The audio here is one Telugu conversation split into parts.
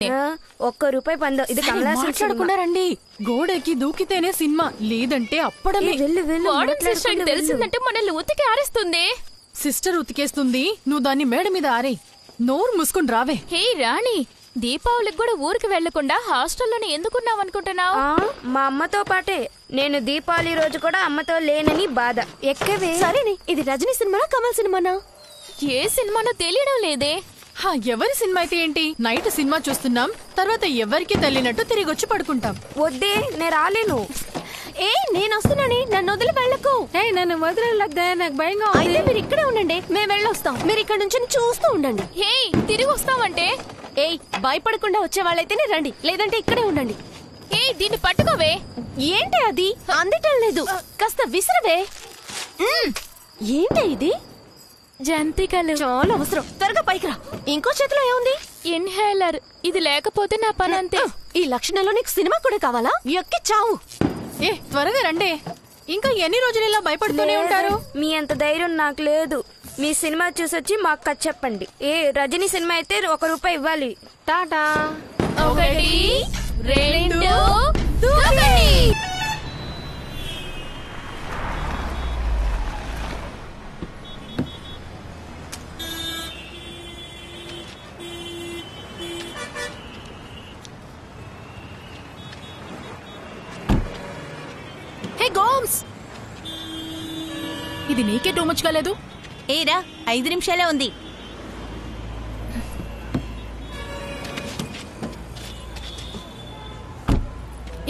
ఒక్క రూపాయి పందో. ఇది మాట్లాడకుండా రండి. గోడకి దూకితేనే సినిమా, లేదంటే అప్పడమే. తెలిసిందంటే మనల్ని ఉతికి ఆరేస్తుంది. సిస్టర్ ఉతికేస్తుంది, నువ్వు దాన్ని మేడ మీద ఆరే. నోరు మూసుకుని రావే. హే రాణి, దీపావళికి కూడా ఊరికి వెళ్లకుండా హాస్టల్లోనే ఎందుకున్నావు అనుకుంటున్నావు? మా అమ్మతో పాటే. నేను దీపావళి రోజు కూడా అమ్మతో లేనని బాధ. ఎక్కవే. సరేనే, ఇది రజనీ సినిమానా కమల్ సినిమానా? ఏ సినిమానో తెలియడం లేదే. ఎవరి సినిమా అయితే ఏంటి? నైట్ సినిమా చూస్తున్నాం, తర్వాత ఎవరికి తెలియనట్టు తిరిగి వచ్చి పడుకుంటాం. వద్దే, నేను రాలేను. నేను వస్తున్నానే, నన్ను వదిలి వెళ్ళకు. నన్ను వదిలేదా, నాకు భయంగా. అయితే మీరు ఇక్కడే ఉండండి, మేము వెళ్ళొస్తాం. మీరు ఇక్కడ నుంచి చూస్తూ ఉండండి. హే, తిరిగి వస్తామంటే? భయపడకుండా వచ్చే వాళ్ళైతేనే రండి, లేదంటే ఇక్కడే ఉండండి. దీన్ని పట్టుకోవే. ఏంటి అది అందటం లేదు, కాస్త విసిరవే. ఏంటి ఇది? జంతికలు చాలా అవసరం, త్వరగా పైకి రా. ఇంకో చేతిలో ఏముంది? ఇన్హేలర్. ఇది లేకపోతే నా పని అంతే. ఈ లక్షణంలో నీకు సినిమా కూడా కావాలా? ఎక్కి చావు. త్వరగా రండి. ఇంకా ఎన్ని రోజులు ఇలా భయపడుతూనే ఉంటారు? మీ అంత ధైర్యం నాకు లేదు. మీ సినిమా చూసొచ్చి మాకు కథ చెప్పండి. రజనీ సినిమా అయితే ₹1 ఇవ్వాలి. టాటా. 1 2 దూకండి. ఇది నీకే టూ మచ్ కాలేదు? ఏరా, 5 నిమిషాలే ఉంది.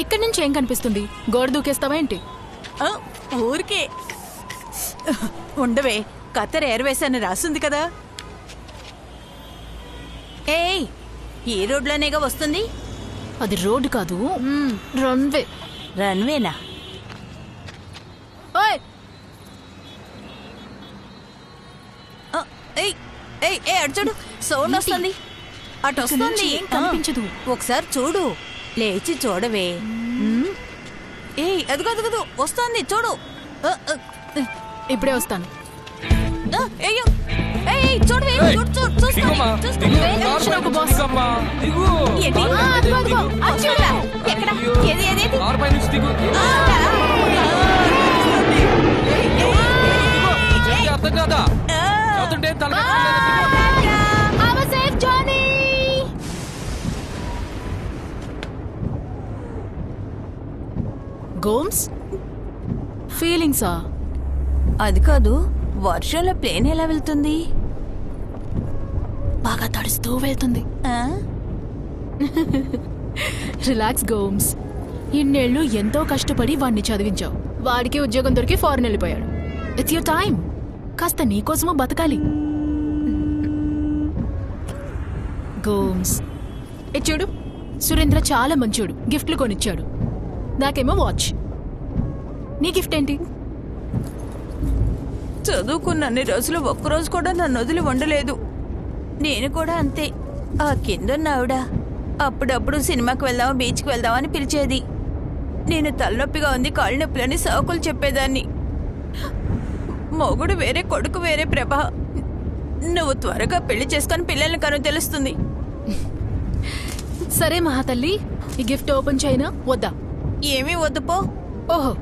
ఇక్కడి నుంచి ఏం కనిపిస్తుంది? గోడ దూకేస్తావా ఏంటి? ఊరికే ఉండవే, కత్తర్ ఎయిర్వేస్ అని రాస్తుంది కదా. ఏ రోడ్లోనేగా వస్తుంది? అది రోడ్డు కాదు, రన్వే. రన్వేనా? అడుచుడు, సౌండ్ వస్తుంది. అటు వస్తుంది, ఏం కనిపించదు. ఒకసారి చూడు, లేచి చూడవే. అదిగో అదిగో వస్తుంది, చూడు. ఇప్పుడే వస్తాను. అయ్యో, చూడవే, అర్థం కాదా? గోమ్స్, ఫీలింగ్సా? అది కాదు, వర్షంలో ప్లేన్ ఎలా వెళ్తుంది? బాగా తడుస్తూ వెళ్తుంది. Relax Gomes. ఇన్నేళ్లు ఎంతో కష్టపడి వాడిని చదివించావు. వాడికి ఉద్యోగం దొరికి ఫారెన్ వెళ్ళిపోయాడు. It's your time. కాస్త నీకోసమూ బతకాలి. గోమ్స్, చూడు, సురేంద్ర చాలా మంచోడు, గిఫ్ట్లు కొనిచ్చాడు. నాకేమో వాచ్. నీ గిఫ్ట్ ఏంటి? చదువుకున్నన్ని రోజులు ఒక్కరోజు కూడా నన్ను వదిలి ఉండలేదు. నేను కూడా అంతే. ఆ కిందన్న ఆవిడ అప్పుడప్పుడు సినిమాకి వెళ్దామా, బీచ్కి వెళ్దామా అని పిలిచేది. నేను తలనొప్పిగా ఉంది, కాళ్ళు నొప్పులని సాకులు చెప్పేదాన్ని. మొగుడు వేరే, కొడుకు వేరే. ప్రభా, నువ్వు త్వరగా పెళ్లి చేసుకొని పిల్లల్ని కను తెలుస్తుంది. సరే మహాతల్లి, ఈ గిఫ్ట్ ఓపెన్ చేయనా వద్దా? ఏమీ వద్దు పో. ఓహో,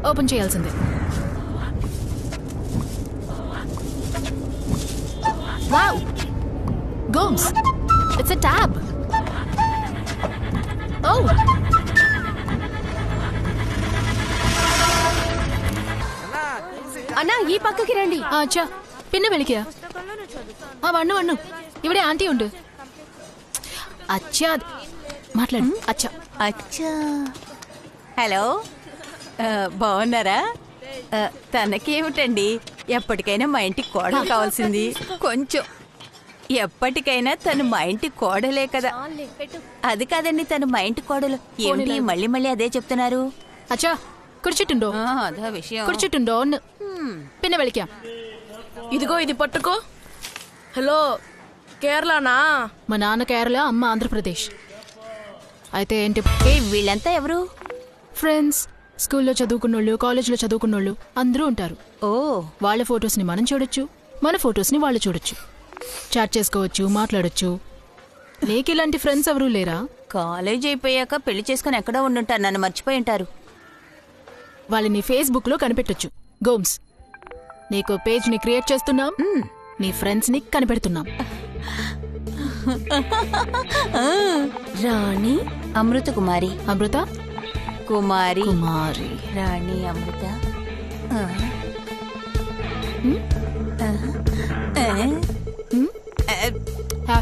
ఓపెన్ చేయాల్సిందే. Wow Gomes, it's a tab. ఓ, అన్నా ఈ పక్కకి రండి. అచ్చా, పిన్న వెలికియా? వన్ను వన్ను, ఇవిడే ఆంటీ ఉండు. అచ్చా, మాట్లాడు. అచ్చా అచ్చా. హలో, బాగున్నారా? తనకేమిటండి, ఎప్పటికైనా మా ఇంటికి కోడలు కావాల్సింది. కొంచెం ఎప్పటికైనా తను మా ఇంటి కోడలే కదా. అది కాదండి, తను మా ఇంటి కోడలు. ఏమిటి మళ్ళీ మళ్ళీ అదే చెప్తున్నారు? అచ్చా, కుర్చుండో. అదా విషయం. కుర్చుండో పిన్న వెలికియా? ఇదిగో ఇది పట్టుకో. హలో, కేరళనా? మా నాన్న కేరళ, అమ్మ ఆంధ్రప్రదేశ్. అయితే ఏంటి? వీళ్ళంతా ఎవరు? ఫ్రెండ్స్. స్కూల్లో చదువుకున్నోళ్ళు, కాలేజ్లో చదువుకున్నోళ్ళు అందరూ ఉంటారు. ఓ, వాళ్ళ ఫొటోస్ని మనం చూడొచ్చు, మన ఫొటోస్ని వాళ్ళు చూడొచ్చు. చాట్ చేసుకోవచ్చు, మాట్లాడొచ్చు. నీకు ఇలాంటి ఫ్రెండ్స్ ఎవరూ లేరా? కాలేజ్ అయిపోయాక పెళ్లి చేసుకుని ఎక్కడో ఉండుంటారు, నన్ను మర్చిపోయి ఉంటారు. వాళ్ళని ఫేస్బుక్ లో కనిపెట్టొచ్చు. గోమ్స్, నీకు పేజ్ ని క్రియేట్ చేస్తున్నాం, నీ ఫ్రెండ్స్ ని కనిపెడుతున్నాం. రాణి అమృత కుమారి. అమృత కుమారి. కుమారి. రాణి అమృత. హా.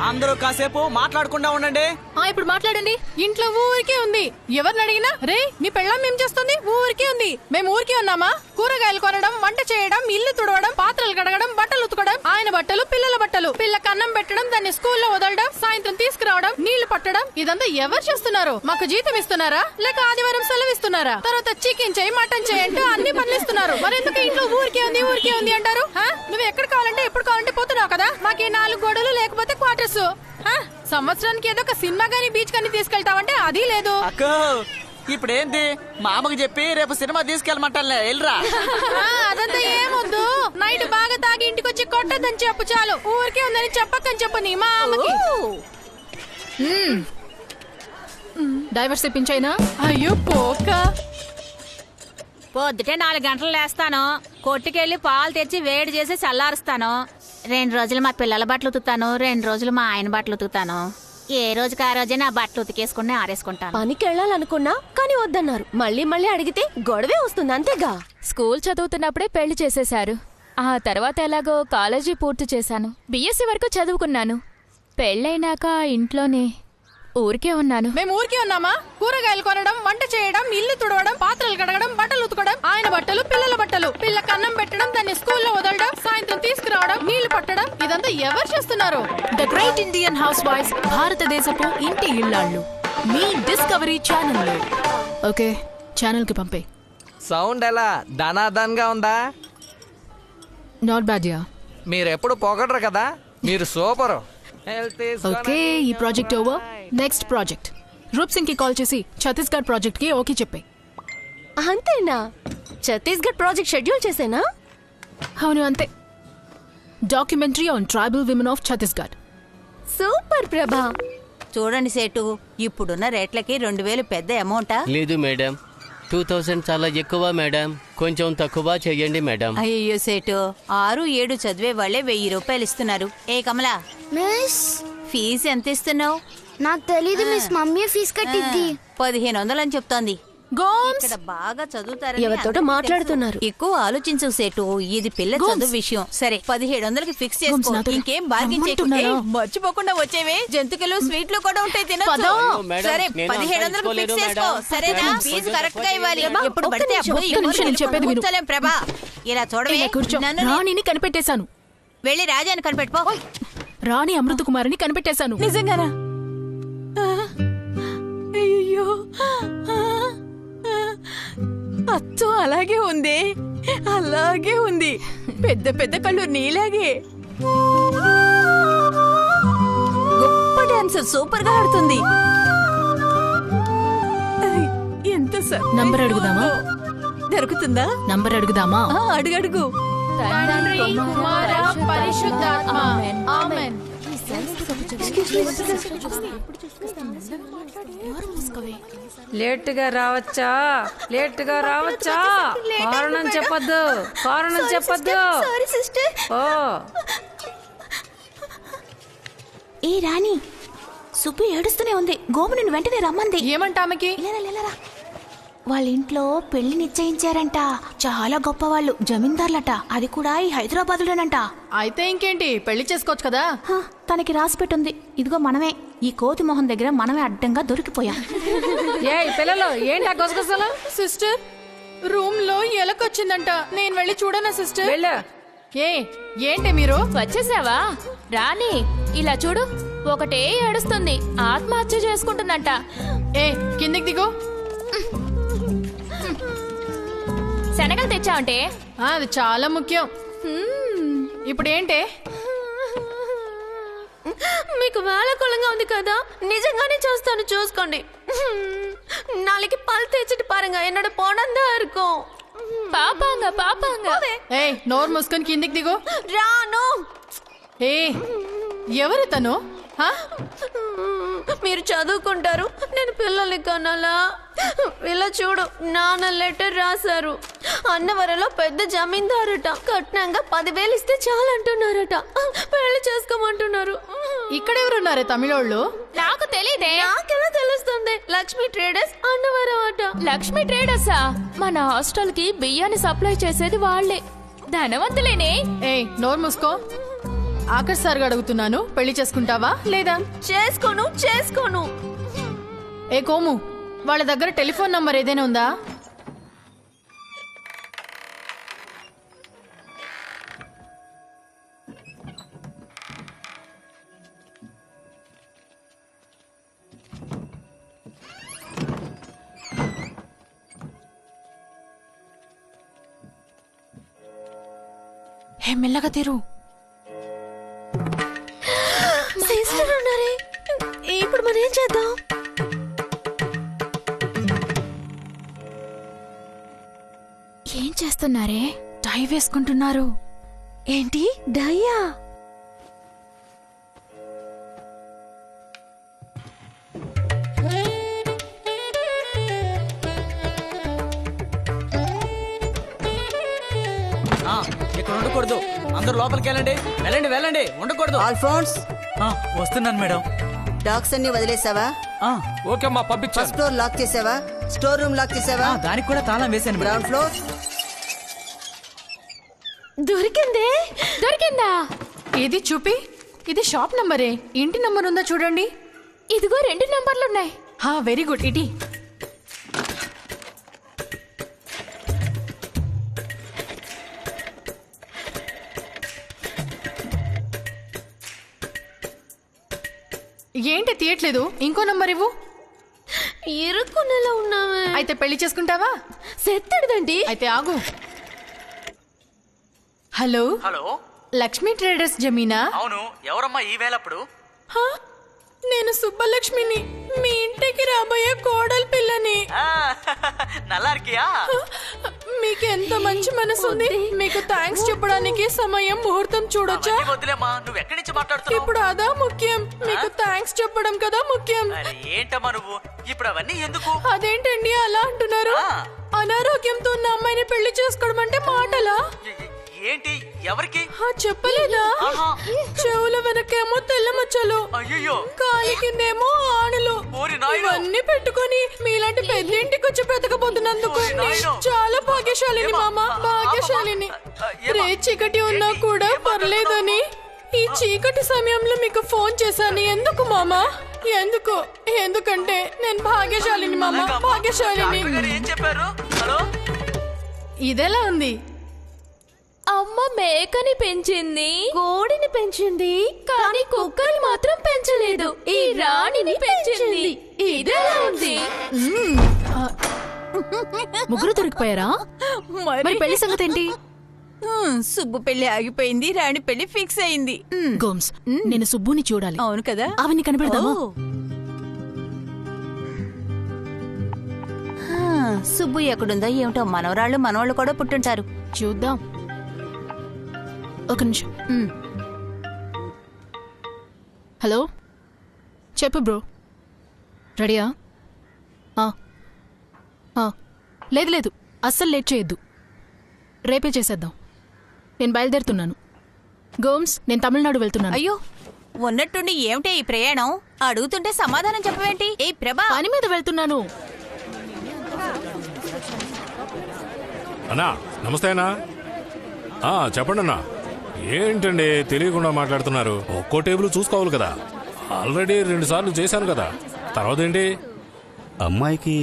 అందరూ కాసేపు మాట్లాడకుండా ఉండండి. ఇప్పుడు మాట్లాడండి. ఇంట్లో ఊరికే ఉంది. ఎవరిని అడిగినా రే నీ పెళ్ళాం ఏం చేస్తుంది, ఊరికే ఉంది. మేము ఊరికే ఉన్నామా? కూరగాయలు కొనడం, వంట చేయడం, ఇల్లు తుడవడం, పాత్రలు కడగడం, బట్టలు ఉతకడం, ఆయన బట్టలు, పిల్లల బట్టలు, పిల్లకి అన్నం పెట్టడం, దాన్ని స్కూల్లో వదలడం, సాయంత్రం తీసుకురావడం, నీళ్లు పట్టడం. ఇదంతా ఎవరు చేస్తున్నారు? మాకు జీతం ఇస్తున్నారా లేక ఆదివారం సెలవు ఇస్తున్నారా? తర్వాత చికెన్ చేయి, మటన్ చేయి అంటూ అన్ని పనులు ఇస్తున్నారు. మరి ఎందుకు ఇంట్లో ఊరికే ఉంది అంటారు? నువ్వు ఎక్కడ కావాలంటే ఎప్పుడు కావాలంటే పోతున్నావు కదా. మాకే 4 గోడలు లేకపోతే క్వార్టర్స్. సంవత్సరానికి ఏదో ఒక సినిమా గానీ బీచ్ కానీ తీసుకెళ్తావంటే అది లేదు. అక్కో ఇప్పుడేంటి, మా అమ్మకి చెప్పి రేపు సినిమా తీసుకెళ్ళమంటాలే, వెళ్ళరా. అదంతా ఏమొద్దు. నైట్ బాగా తాగి ఇంటికి వచ్చి కొట్టద్దని చెప్పు చాలు. ఊరికే ఉందని చెప్పకని చెప్పు నీ మా అమ్మకి. డైవర్స్ ఇప్పించైనా? అయ్యో పోక. పొద్దుటే 4 గంటలు లేస్తాను, కొట్టుకెళ్లి పాలు తెచ్చి వేడి చేసి చల్లారుస్తాను. 2 రోజులు మా పిల్లల బట్టలు ఉతుకుతాను, 2 రోజులు మా ఆయన బట్టలు ఉతుకుతాను. ఏ రోజుకి ఆ రోజే నా బట్టలు ఉతికేసుకుని ఆరేసుకుంటాను. పనికి వెళ్ళాలనుకున్నా కానీ వద్దన్నారు. మళ్ళీ అడిగితే గొడవే వస్తుంది, అంతేగా. స్కూల్ చదువుతున్నప్పుడే పెళ్లి చేసేశారు. ఆ తర్వాత ఎలాగో కాలేజీ పూర్తి చేశాను. బిఎస్సీ వరకు చదువుకున్నాను. పెళ్ళైనాక ఇంట్లోనే ఊరికే ఉన్నాను. మేము ఊరికే ఉన్నామా? కూరగాయలు కొనడం, వంట చేయడం, ఇల్లు తుడవడం, పాత్రలు కడగడం, బట్టలు ఉతకడం, ఆయన బట్టలు, పిల్లల బట్టలు, పిల్లకి అన్నం పెట్టడం, దాన్ని స్కూల్లో వదలడం, సాయంత్రం తీసుకురావడం, నీళ్లు పట్టడం. ఇదంతా ఎవరు చేస్తున్నారు? ద గ్రేట్ ఇండియన్ హౌస్ వైఫ్స్, భారతదేశపు ఇంటి ఇల్లాళ్ళు, మీ డిస్కవరీ ఛానల్. ఓకే, ఛానల్ కి పంపే. సౌండ్ ఎలా ధనాధన్ గా ఉందా? Not bad yeah. మీరెప్పుడు పొగడరు కదా, మీరు సూపర్. ఓకే, ఈ project over. Next project. Roop Singh కి కాల్ చేసి ఛత్తీస్గఢ్ ప్రాజెక్ట్ కి ఓకే చెప్పే. అంతేనా? ఛత్తీస్గఢ్ ప్రాజెక్ట్ షెడ్యూల్ చేసేనా? అవును అంతే. Documentary on tribal women of Chhattisgarh. Super Prabha. చూడండి సేటు, ఇప్పుడున్న రేట్లకి 2000 పెద్ద అమౌంటా? లేదు మేడం, 2000 చాలా ఎక్కువ మేడం, కొంచెం తక్కువ చెయ్యండి మేడం. అయ్యో సేటు, 6-7 చదివే వాళ్ళే 1000 రూపాయలు ఇస్తున్నారు. ఏ కమలా, మిస్ ఫీజు ఎంత ఇస్తున్నావు? నాకు తెలీదు మిస్, మమ్మీ ఫీజు కట్టిద్ది. 1500 అని చెప్తోంది. గోమ్స్, ఇక్కడ బాగా చదువుతారు. ఎవరితోటో మాట్లాడుతున్నారు. ఎక్కువ ఆలోచించు సేటు, ఇది పిల్ల చదువు విషయం. సరే 1700కి ఫిక్స్ గోమ్స్, చేసుకో. నాతో ఇంకేం బార్గెన్ చేయకు. రమ్మంటున్నారా? ఏయ్, మర్చిపోకుండా వచ్చేవే. జంతుకులు స్వీట్లు కూడా ఉంటాయి, తినొచ్చు. పదో. మేడం, సరే నేను 1700కి ఫిక్స్ అంత చేసుకో. ఇచ్చుకోలేదు సరేనా? మేడం. ఫీజు కొంచెం కరెక్ట్ గా ఇవ్వాలి. తక్కువ ఎప్పుడు ఒక్క పడితే నిమిషం, అప్పుడు ఒక్క నిమిషం, నేను చెప్పేది విను. కూర్చోలేం ప్రభా. ఇలా చూడవే. ఏ, కూర్చో. నన్ను రాణిని కనిపెట్టేశాను. వెళ్ళి రాజాని కనిపెట్టుకో. రాణి అమృత కుమారిని కనిపెట్టేశాను. నిజంగానా? అయ్యో, అచ్చం అలాగే ఉంది, అలాగే ఉంది. పెద్ద పెద్ద కళ్ళు నీలాగే. గొప్ప డాన్సర్, సూపర్ గా ఆడుతుంది. ఎంత నంబర్ అడుగుదామా? దొరుకుతుందా? నంబర్ అడుగుదామా? అడుగడుగు. తండ్రి, కుమార, పరిశుద్ధాత్మ. ఆమేన్. లేటుగా రావచ్చా? లేటుగా రావచ్చా? కారణం చెప్పొద్దు, కారణం చెప్పొద్దు. Sorry sister. ఓ ఏ రాణి, సుబ్బు ఏడుస్తూనే ఉంది. గోము నిన్ను వెంటనే రమ్మంది. ఏమంట ఆమెకి? లేరా, వాళ్ళ ఇంట్లో పెళ్లి నిశ్చయించారంట. చాలా గొప్ప వాళ్ళు, జమీందార్లట. అది కూడా ఈ హైదరాబాదులోనంట. అయితే ఇంకేంటి, పెళ్లి చేసుకోవచ్చు కదా. తనకి రాసి పెట్టుంది. ఇదిగో మనమే ఈ కోతి మొహం దగ్గర మనమే అడ్డంగా దొరికిపోయాం. ఏ పిల్లలు, ఏంటి ఆ గొసగొసలు? సిస్టర్, రూమ్ లో ఎలకొచ్చిందంట. నేను వెళ్ళి చూడనా సిస్టర్? వెళ్ళు. ఏంటి మీరు? వచ్చేసావా? రాణి ఇలా చూడు, ఒకటే ఏడుస్తుంది, ఆత్మహత్య చేసుకుంటుందంట. కిందికి దిగు. శనగలు తెచ్చావంటే? అది చాలా ముఖ్యం. ఇప్పుడు ఏంటి? మీకు వేళకోళంగా ఉంది కదా, నిజంగానే చేస్తాను, చూసుకోండి. நாளைக்கு பல் தேய்ச்சிட்டு பாருங்க, என்னோட பணம் தான் இருக்கும். పాపాంగా నోరు మూసుకొని కిందికి దిగు. రాను. ఎవరు తను హా? మీరు చదువుకుంటారు, నేను పిల్లల్ని కనాలా? ఇలా చూడు, నాన్న లెటర్ రాశారు. అన్నవరంలో పెద్ద జమీందారట, కట్నంగా 10,000 ఇస్తే చాలంటున్నారట. పెళ్లి చేసుకోమంటున్నారు. ఇక్కడెవరున్నారే తమిళోళ్ళు? నాకు తెలీదే. నాకెలా తెలుస్తుంది? లక్ష్మీ ట్రేడర్స్ అన్నవరం అట. లక్ష్మీ ట్రేడర్సా? మన హాస్టల్ కి బియ్యాన్ని సప్లై చేసేది వాళ్లే. ధనవంతులేనే. ఏయ్ నోరు మూసుకో. ఆకర్ష్ సార్ అడుగుతున్నాను, పెళ్లి చేసుకుంటావా లేదా? చేసుకోను. ఏ కోము, వాళ్ళ దగ్గర టెలిఫోన్ నంబర్ ఏదైనా ఉందా? హే మెల్లగా తీరు. సిస్టర్ ఉన్నారే, ఇప్పుడు మనం ఏం చేద్దాం? ఏం చేస్తున్నారే? టై వేసుకుంటున్నారు. ఏంటి డయ్యా? ఇక్కడ ఉండకూడదు. అందరూ లోపలికి వెళ్ళండి. వెళ్ళండి, ఉండకూడదు. ఆల్ఫోన్స్, వస్తున్నాను మేడం. డాగ్స్ అన్ని వదిలేసావా? ఓకే అమ్మా, పంపించాను. ఫస్ట్ ఫ్లోర్ లాక్ చేసావా? స్టోర్ రూమ్ లాక్ చేసావా? దానికి కూడా తాళం వేసాను. గ్రౌండ్ ఫ్లోర్ దొరికిందా? ఏది చూపి. ఇది షాప్ నంబరే. ఇంటి నంబర్ ఉందా చూడండి. ఇదిగో 2 నంబర్లున్నాయి. Very good. ఇటీ ఏంటి తీయట్లేదు? ఇంకో నంబర్ ఇవ్వు. ఇరుక్కునేలా ఉన్నావే. అయితే పెళ్లి చేసుకుంటావా? సెత్తడిదండి. అయితే ఆగు. హలో, లక్ష్మీ ట్రేడర్స్ జమీనా? అవును, ఎవరమ్మా ఈ వేళప్పుడు? నేను సుబ్బలక్ష్మిని, మీ ఇంటికి రాబోయే కోడలి పిల్లని. నల్లారికియా? మీకు ఎంత మంచి మనసు ఉంది. మీకు థ్యాంక్స్ చెప్పడానికి సమయం ముహూర్తం చూడొచ్చా? వదిలేమ్మా, నువ్వు ఎక్కడి నుంచి మాట్లాడుతున్నావు? ఇప్పుడు అదా ముఖ్యం. మీకు థ్యాంక్స్ చెప్పడం కదా ముఖ్యం. ఏంటమ్మా నువ్వు ఇప్పుడు అవన్నీ ఎందుకు? అదేంటండి అలా అంటున్నారు? అనారోగ్యంతో ఉన్న అమ్మాయిని పెళ్లి చేసుకోవడం అంటే మాటలా? ఏంటి? ఎవరికి చెప్పలేదా? చెవుల వెనకేమో తెల్ల మచ్చలు, అయ్యో, కాలి కిందేమో ఆనులు. ఇవన్నీ పెట్టుకొని మీలాంటి పెద్దింటికి వచ్చి బ్రతకబోతున్నందుకు నేను చాలా భాగ్యశాలిని మామ, భాగ్యశాలిని. రే చీకటి ఉన్నా కూడా పర్లేదని ఈ చీకటి సమయంలో మీకు ఫోన్ చేశాను. ఎందుకు మామా? ఎందుకంటే నేను భాగ్యశాలిని మామ, భాగ్యశాలిని. ఏం చెప్పారు? హలో, ఇదెలా ఉంది? అమ్మ మేకని పెంచింది, కోడిని పెంచింది, కానీ కుక్కని మాత్రం పెంచలేదు. ఈ రాణిని పెంచింది. ఇదెలా ఉంది? ముగ్గురు దొరికిపోయారా? మరి పెళ్లి సంగతి ఏంటి? సుబ్బు పెళ్లి ఆగిపోయింది, రాణి పెళ్లి ఫిక్స్ అయింది. గోమ్స్, నేను సుబ్బుని చూడాలి. అవును కదా, అవన్నీ కనిపెడతావా? సుబ్బు ఎక్కడుందో ఏమిటో. మనవరాళ్ళు మనవాళ్ళు కూడా పుట్టుంటారు. చూద్దాం. ఒక నిమిషం. హలో, చెప్పు బ్రో. రెడీయా? లేదు, అస్సలు లేట్ చేయొద్దు. రేపే చేసేద్దాం. నేను బయలుదేరుతున్నాను. గోమ్స్, నేను తమిళనాడు వెళ్తున్నాను. అయ్యో, ఉన్నట్టుండి ఏమిటే ఈ ప్రయాణం? అడుగుతుంటే సమాధానం చెప్పవేంటి? ఏ ప్రభా, పని మీద వెళ్తున్నాను. అన్నా నమస్తే అన్నా. చెప్పండి అన్నా. ఏంటండి తెలియకుండా మాట్లాడుతున్నారు? ఒక్కో టేబుల్ చూసుకోవాలి కదా. ఆల్రెడీ 2 సార్లు చేశాను కదా. తర్వాత ఏంటి? అమ్మాయికి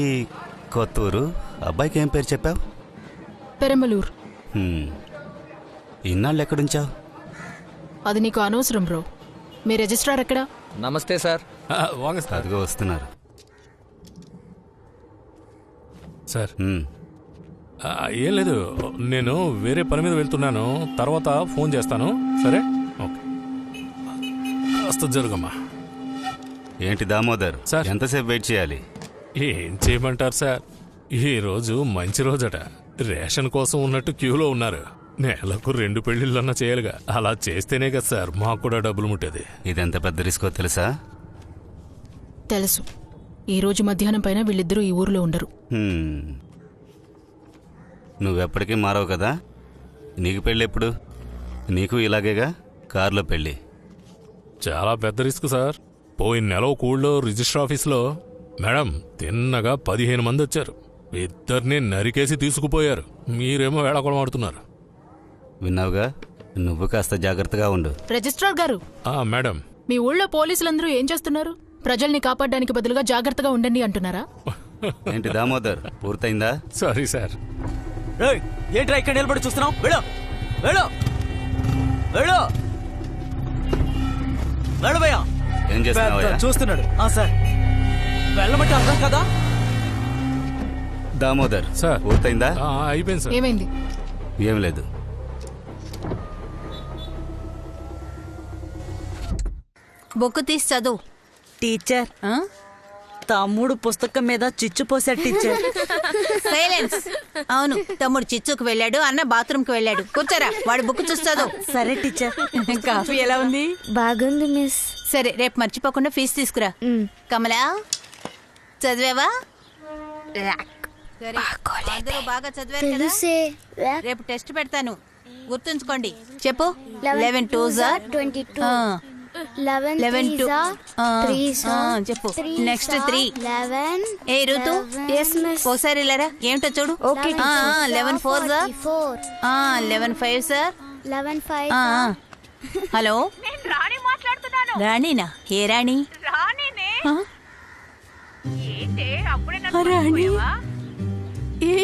కొత్తూరు, అబ్బాయికి ఏం పేరు చెప్పావు? పెరంబలూరు. ఇన్నాళ్ళు ఎక్కడుంచావు? అది నీకు అనవసరం బ్రో. మీ రిజిస్ట్రార్ ఎక్కడా? నమస్తే సార్. అదిగో వస్తున్నారు సార్. ఏం లేదు, నేను వేరే పని మీద వెళ్తున్నాను. తర్వాత ఫోన్ చేస్తాను. సరే, ఓకే. కాస్త జరుగమ్మా. ఏంటి దామోదర్ సార్, ఎంతసేపు వెయిట్ చేయాలి? ఏం చేయమంటారు సార్, ఈ రోజు మంచి రోజట. రేషన్ కోసం ఉన్నట్టు క్యూలో ఉన్నారు. నెలకు 2 పెళ్లిళ్ళన్నా చేయాలిగా. అలా చేస్తేనే కదా సార్ మాకు కూడా డబ్బులు ముట్టేది. ఇదెంత పెద్ద రిస్కో తెలుసా? తెలుసు. ఈ రోజు మధ్యాహ్నం పైన వీళ్ళిద్దరూ ఈ ఊర్లో ఉండరు. నువ్వెప్పటికీ మారవు కదా. నీకు పెళ్ళి ఎప్పుడు? నీకు ఇలాగేగా, కారులో పెళ్ళి. చాలా పెద్ద రిస్క్ సార్. పోయిన నెల ఒక ఊళ్ళో రిజిస్టర్ ఆఫీస్లో మేడం తిన్నగా 15 మంది వచ్చారు. 2 నరికేసి తీసుకుపోయారు. మీరేమో వేళాకోళం ఆడుతున్నారు. విన్నావుగా, నువ్వు కాస్త జాగ్రత్తగా ఉండు. రిజిస్ట్రార్ గారు, మేడం మీ ఊళ్ళో పోలీసులందరూ ఏం చేస్తున్నారు? ప్రజల్ని కాపాడడానికి బదులుగా జాగ్రత్తగా ఉండండి అంటున్నారా? ఏంటి దామోదర్, పూర్తయిందా? Sorry sir. ఏంట్రా ఇక్కడ నిలబడి చూస్తున్నావు? వెళ్ళు వెళ్ళు వెళ్ళు వెళ్ళు భయ్యా. ఏం చేస్తున్నావయ్యా? చూస్తున్నాడు సార్. వెళ్ళమంటే అర్థం కదా. దామోదర్ సార్, పూర్తయిందా? అయిపోయింది సార్. ఏమైంది? ఏం లేదు. బుక్ తీసి చదువు. టీచర్, తమ్ముడు పుస్తకం మీద చిచ్చు పోసాడు టీచర్. సైలెన్స్. అవును, తమ్ముడు చిచ్చుకు వెళ్ళాడు, అన్న బాత్రూమ్ కి వెళ్ళాడు. కూర్చోరా, వాడు బుక్ చూసి చదువు. సరే టీచర్. కాఫీ ఎలా ఉంది? బాగుంది మిస్. సరే, రేపు మర్చిపోకుండా ఫీజు తీసుకురా. కమలా, చదివావా? సరే, అందరూ బాగా చదివారు కదా. రేపు టెస్ట్ పెడతాను, గుర్తుంచుకోండి. చెప్పు. 11 2s 22. 11 2 చెప్పు. నెక్స్ట్ 3. ఏ ఋతు, ఒకసారి ఇలారా. ఏమిటో చూడు. 11 4s 11 5s 11 5. హలో, రాణినా? ఏ రాణి? రాణి? ఏ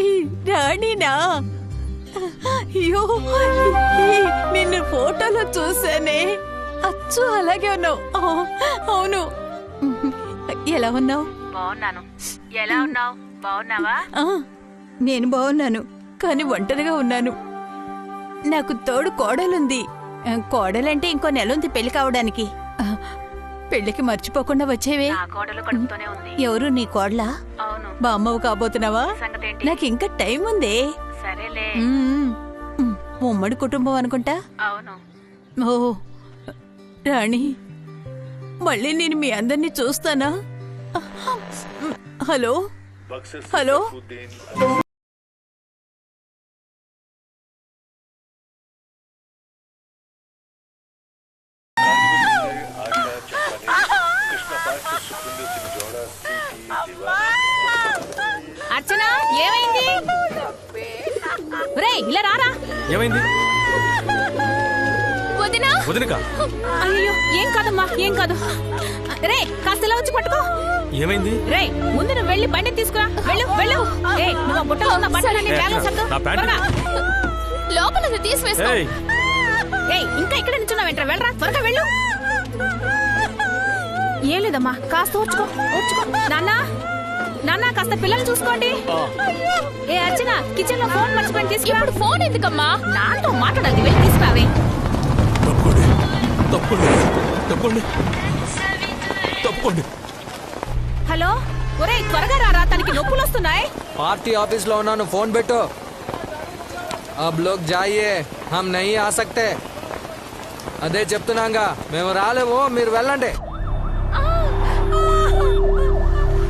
రాణినా? అయ్యో, నిన్ను ఫోటోలో చూసానే, అచ్చు అలాగే ఉన్నావు. అవును. ఎలా ఉన్నావు? బాగున్నాను. ఎలా ఉన్నావు? బాగున్నావా? నేను బాగున్నాను, కానీ ఒంటరిగా ఉన్నాను. నాకు తోడు కోడలుంది. కోడలంటే ఇంకో నెల ఉంది పెళ్లి కావడానికి. పెళ్లికి మర్చిపోకుండా వచ్చేవే. ఎవరు నీ కోడలా? బామ్మవు కాబోతున్నావా? నాకు ఇంకా టైం ఉందే. ఉమ్మడి కుటుంబం అనుకుంటా. ఓ రాణి, మళ్ళీ నేను మీ అందరినీ చూస్తానా? Hello hello. అర్చన, ఏమైంది? రేయ్, ఇలా రారా. ఏమైంది? వదినా. వదినకా? అయ్యో, ఏం కాదమ్మా, ఏం కాదు. రే, కాస్త ఇలా వచ్చి పట్టుకో. ఏమైంది? రే, ముందు నువ్వు వెళ్ళి బండి తీసుకురా. వెళ్ళు వెళ్ళు. ఏ, నువ్వు ఆ బుట్టలో ఉన్న బట్టలన్నీ బ్యాగ్లో సర్దు. త్వరగా. లోపల తీసివేసుకో. ఏయ్, ఇంకా ఇక్కడ నిల్చున్నావేంట్రా? వెళ్ళరా, త్వరగా వెళ్ళు. ఏం లేదమ్మా, కాస్త ఓర్చుకో ఓర్చుకో. నాన్న కాస్త పిల్లలు చూసుకోండి. ఏ అర్చన, కిచెన్ లో ఫోన్ మర్చిపోయి తీసుకురా. ఇప్పుడు ఫోన్ ఎందుకమ్మా? నాతో మాట్లాడాలి, వెళ్ళి తీసుకురావే. హలో, ఒరేయ్ త్వరగా రారా, తనకి నొప్పులు వస్తున్నాయి. पार्टी ऑफिस లో ఉన్నాను, ఫోన్ పెట్టు. अब लोग जाइए, हम नहीं आ सकते. అదే చెప్తున్నాగా, మేము రాలేము, మీరు వెళ్ళండి.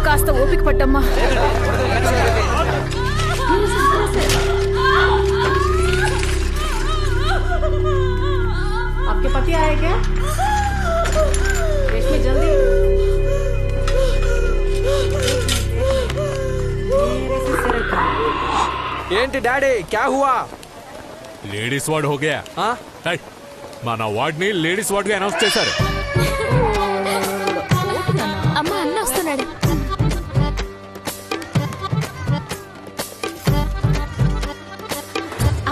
కాస్త ఓపిక పట్టమ్మా. आपके पति आए क्या? रेशमी जल्दी. ఏంటి డాడీ, క్యా హువా? లేడీస్ వార్డ్ హో గయా. మన వార్డ్ ని లేడీస్ వార్డ్ గా అనౌన్స్ చేశారు. అమ్మ, అన్న వస్తున్నాడు.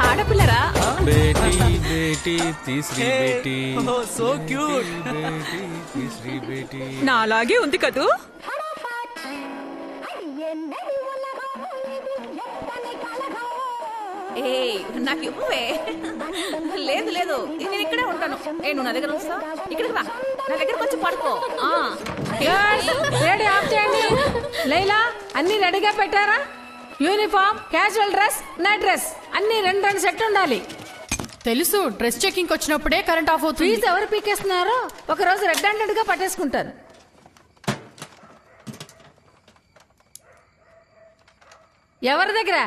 ఆడపిల్లరా? బేటీ బేటీ తీసరి బేటీ. So cute. బేటీ తీసరి బేటీ. నాలాగే ఉంది కదూ. ఏ, నాకు ఇవ్వవే. లేదు లేదు, నేను ఇక్కడే ఉంటాను. నువ్వు నా దగ్గర వస్తా, ఇక్కడికి రా, నా దగ్గరకు వచ్చి పడుకో. రెడీ ఆఫ్ చేయండి. లైలా, అన్ని రెడీగా పెట్టారా? Uniform, casual dress, night dress అన్ని 2 సెట్ ఉండాలి. తెలుసు, డ్రెస్ చెకింగ్ వచ్చినప్పుడే కరెంట్ ఆఫ్ అవుతుంది. ఫీజు ఎవరు పీకేస్తున్నారో ఒకరోజు రెడ్ హ్యాండెడ్ గా పట్టేసుకుంటారు. ఎవరి దగ్గర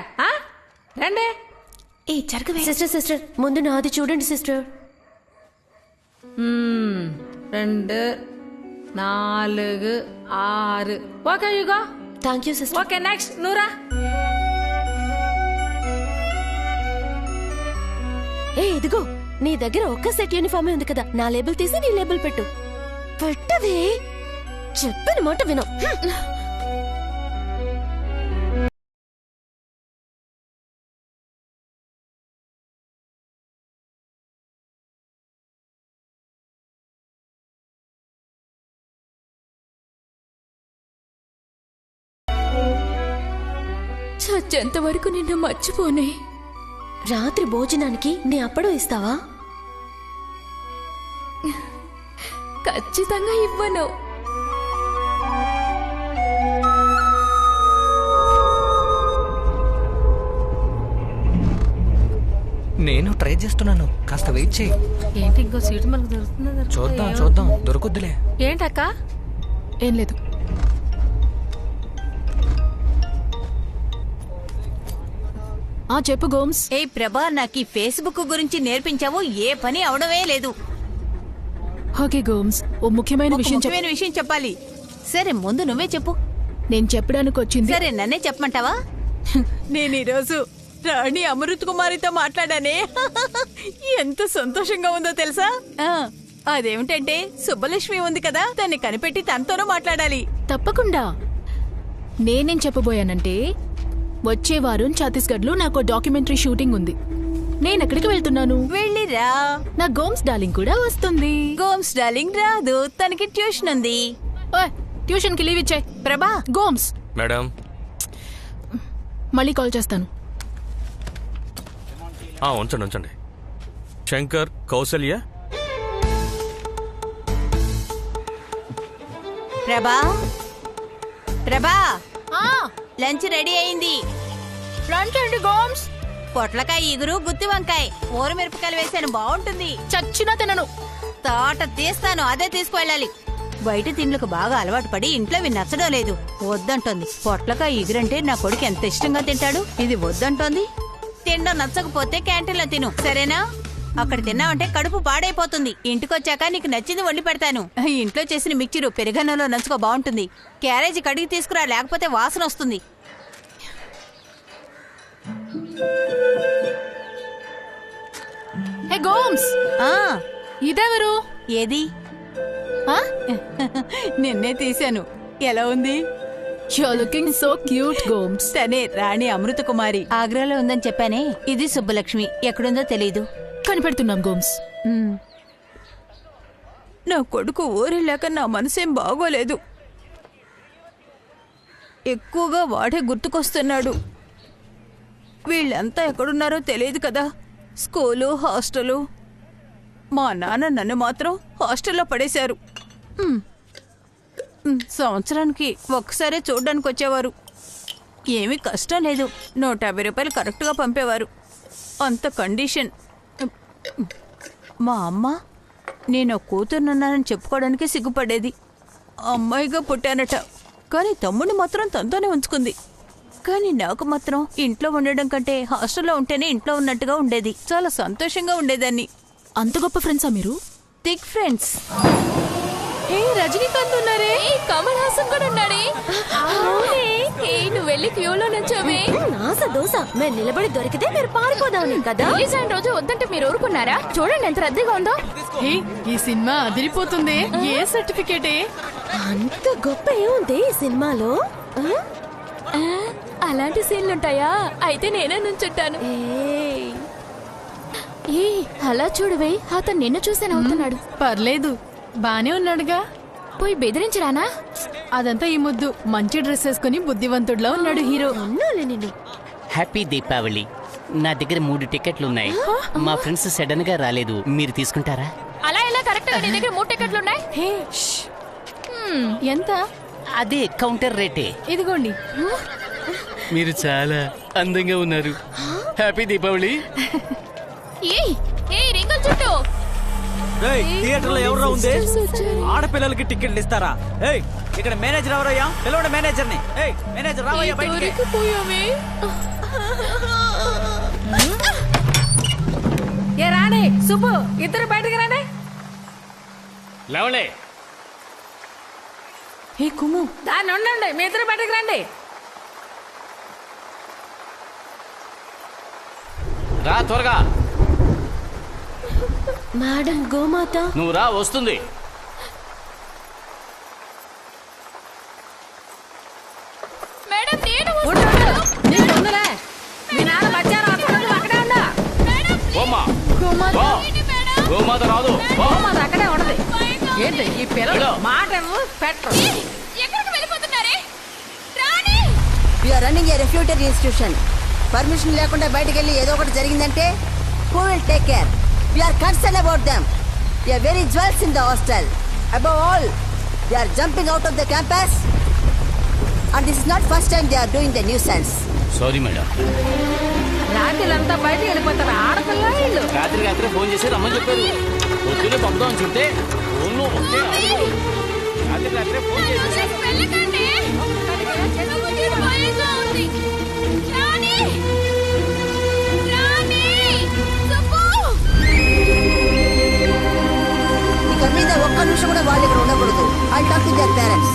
రండి. ఏ జరగవే. సిస్టర్ ముందు నాది చూడండి sister. 2 4 6. Okay you go. Thank you sister. Okay next Noora. ఏ ఇదిగో, నీ దగ్గర ఒక్క సెట్ యూనిఫామే ఉంది కదా, నా లేబుల్ తీసి నీ లేబుల్ పెట్టు. పెట్టవే, చెప్పిన మాట విను. చచ్చేంత వరకు నిన్ను మర్చిపోనే. రాత్రి భోజనానికి నీ అప్పడం ఇస్తావా? ఖచ్చితంగా ఇవ్వను. నేను ట్రై చేస్తున్నాను, కాస్త వెయిట్ చేయి. ఏంటి ఇంకో సీట్ మనకు దొరుకుతుందా? చూద్దాం దొరుకుద్దులే. ఏంటక్క? ఏం లేదు. చెప్పు గోమ్స్. ఏ ప్రభా, నాకు ఈ ఫేస్బుక్ గురించి నేర్పించావు, ఏ పని అవడమే లేదు. ఓకే గోమ్స్, ఓ ముఖ్యమైన విషయం చెప్పాలి. సరే ముందు నువ్వే చెప్పు. నేను చెప్పడానికి వచ్చింది. సరే నన్నే చెప్పమంటావా? నేను ఈరోజు రాణి అమృత్ కుమారితో మాట్లాడానే. ఎంత సంతోషంగా ఉందో తెలుసా? అదేమిటంటే సుబ్బలక్ష్మి ఉంది కదా, దాన్ని కనిపెట్టి తనతోనూ మాట్లాడాలి. తప్పకుండా. నేనేం చెప్పబోయానంటే, వచ్చే వారం ఛత్తీస్గఢ్ లో నాకు డాక్యుమెంటరీ షూటింగ్ ఉంది. నేను ఎక్కడికి వెళ్తున్నాను? వెళ్ళిరా. నా గోమ్స్ డార్లింగ్ కూడా వస్తుంది. గోమ్స్ డార్లింగ్ రాదు, తనకి ట్యూషన్ ఉంది. ట్యూషన్ కి లీవ్ ఇచ్చాయి. ప్రభా. గోమ్స్ మేడం, మళ్ళీ కాల్ చేస్తాను. ఉంచండి. శంకర్, కౌసల్య. ప్రభా లంచ్ రెడీ అయింది. లంచ్ అండి గోమ్స్. పొట్లకాయ ఇగురు, గుత్తి వంకాయ, ఊర మిరపకాయలు వేసాను, బాగుంటుంది. చచ్చినా తినను. తోట తీస్తాను, అదే తీసుకువెళ్ళాలి. బయట తిండ్లకు బాగా అలవాటు పడి ఇంట్లో నచ్చడం లేదు, వద్దంటోంది. పొట్లకాయ ఇగురంటే నా కొడుకు ఎంత ఇష్టంగా తింటాడు, ఇది వద్దంటోంది. తిండం నచ్చకపోతే క్యాంటీన్లో తిను, సరేనా? అక్కడ తిన్నావంటే కడుపు పాడైపోతుంది. ఇంటికొచ్చాక నీకు నచ్చింది వండి పెడతాను. ఇంట్లో చేసిన మిక్చరు పెరుగన్నంలో నంచుకో, బాగుంటుంది. క్యారేజీ కడిగి తీసుకురా, లేకపోతే వాసన వస్తుంది. హే గోమ్స్, ఇదెవరు? ఏది? నిన్నే తీశాను. ఎలా ఉంది? You're looking so cute, Gomes. తనే రాణి అమృత కుమారి, ఆగ్రాలో ఉందని చెప్పానే. ఇది సుబ్బలక్ష్మి, ఎక్కడుందో తెలీదు. కనిపెడుతున్నాం గోమ్స్. నా కొడుకు ఊరెళ్ళాక నా మనసేం బాగోలేదు. ఎక్కువగా వాడే గుర్తుకొస్తున్నాడు. వీళ్ళంతా ఎక్కడున్నారో తెలియదు కదా, స్కూలు, హాస్టలు. మా నాన్న నన్ను మాత్రం హాస్టల్లో పడేశారు. సంవత్సరానికి ఒక్కసారే చూడ్డానికి వచ్చేవారు. ఏమీ కష్టం లేదు, 150 రూపాయలు కరెక్ట్గా పంపేవారు. అంత కండిషన్. మా అమ్మ నేను కూతురున్నానని చెప్పుకోవడానికి సిగ్గుపడేది. అమ్మాయిగా పుట్టానట, కానీ తమ్ముడిని మాత్రం తనతోనే ఉంచుకుంది. కానీ నాకు మాత్రం ఇంట్లో ఉండడం కంటే హాస్టల్లో ఉంటేనే ఇంట్లో ఉన్నట్టుగా ఉండేది. చాలా సంతోషంగా ఉండేదాన్ని. అంత గొప్ప ఫ్రెండ్సా మీరు? Thick friends. రజనీకాంత్ ఉన్నారే, కమల్ హాసన్ కూడా ఉన్నాడే. నువ్వు వెళ్ళి క్యూలో నుంచోవే. నాస దోస, మేము నిలబడి దొరికితే మీరు పారిపోదాం కదా. రిలీజ్ అయిన రోజు వద్దంటే మీరు ఊరుకున్నారా? చూడండి ఎంత రద్దీగా ఉందో. ఈ సినిమా అదిరిపోతుంది. ఏ సర్టిఫికేటే? అంత గొప్ప ఏముంది ఈ సినిమాలో? అలాంటి సీన్లుంటాయా? అయితే నేనే నుంచుంటాను. అలా చూడవే, అతను నిన్ను చూసే నవ్వుతున్నాడు. పర్లేదు, బానే ఉన్నాడుగా. పోయి బెదిరించరానా? అదంతా ఈ ముద్దు మంచి డ్రెస్ వేసుకుని బుద్ధివంతుడిలో ఉన్నాడు హీరో. హ్యాపీ దీపావళి. నా దగ్గర 3 టికెట్లు ఉన్నాయి. మా ఫ్రెండ్స్ సడన్ గా రాలేదు, మీరు తీసుకుంటారా? అలా ఎలా? కరెక్ట్ గా నీ దగ్గర 3 టికెట్లు ఉన్నాయి. ఎంత? అదే కౌంటర్ రేటే. ఇదిగోండి. మీరు చాలా అందంగా ఉన్నారు. హ్యాపీ దీపావళి. థియేటర్ లో ఎవరో ఉంది ఆడపిల్లలకి టికెట్లు ఇస్తారా? ఏయ్ ఇక్కడ మేనేజర్ ఎవరయ్యా? పిలవండి మేనేజర్ ని. ఏయ్ మేనేజర్ రావయ్యా బయటికి. ఏ రాణి సుబ్బు ఇద్దరు బయటకు రాండి. లేవలే ఏ కుమ్ము దాన్ని ఉండండి, మీ ఇద్దరు బయటకు రండి. రా త్వరగా. మేడం గోమాత నువ్వు రా, వస్తుంది. మేడం నేను నేను ఉందిలే. మీ నాన్న మధ్యాహ్నం వస్తున్నాడు, అక్కడే ఉండు. ఓమ్మా గోమాత గోమాత రాదు. గోమాత అక్కడే ఉండదు. ఏంటి ఈ పిల్లలు మాట పెట్టరు. ఎక్కడికి వెళ్ళిపోతున్నారే? We're running a reformatory institution. Permission లేకుండా బయటకు వెళ్ళి ఏదో ఒకటి జరిగిందంటే who will take care? We're concern about them. They are very jewels in the hostel. Above all they are jumping out of the campus and this is not first time they are doing the nuisance. Sorry madam. రాత్రిలంతా బయటకు వెళ్ళిపోతారు ఆడపిల్ల ఇల్లు. రాత్రి ఫోన్ చేసి రమ్మని చెప్పారు. పొద్దున్నే పంపుదామని చెప్తే ఫోన్లో ఒకటే అడుగుడు. రాత్రి ఫోన్ చేసి ఇక మీద ఒక్క నిమిషం కూడా వాళ్ళు ఇక్కడ ఉండకూడదు. I talk to their parents.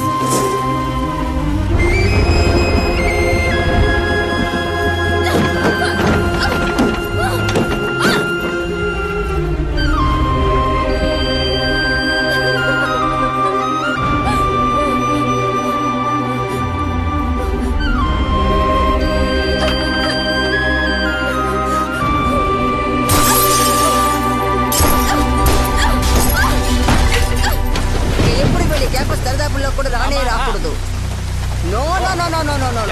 ఎప్పుడు వెళ్ళి క్యాంపస్ దరిదాపుల్లో కూడా రానే రాకూడదు. No no no no no no no.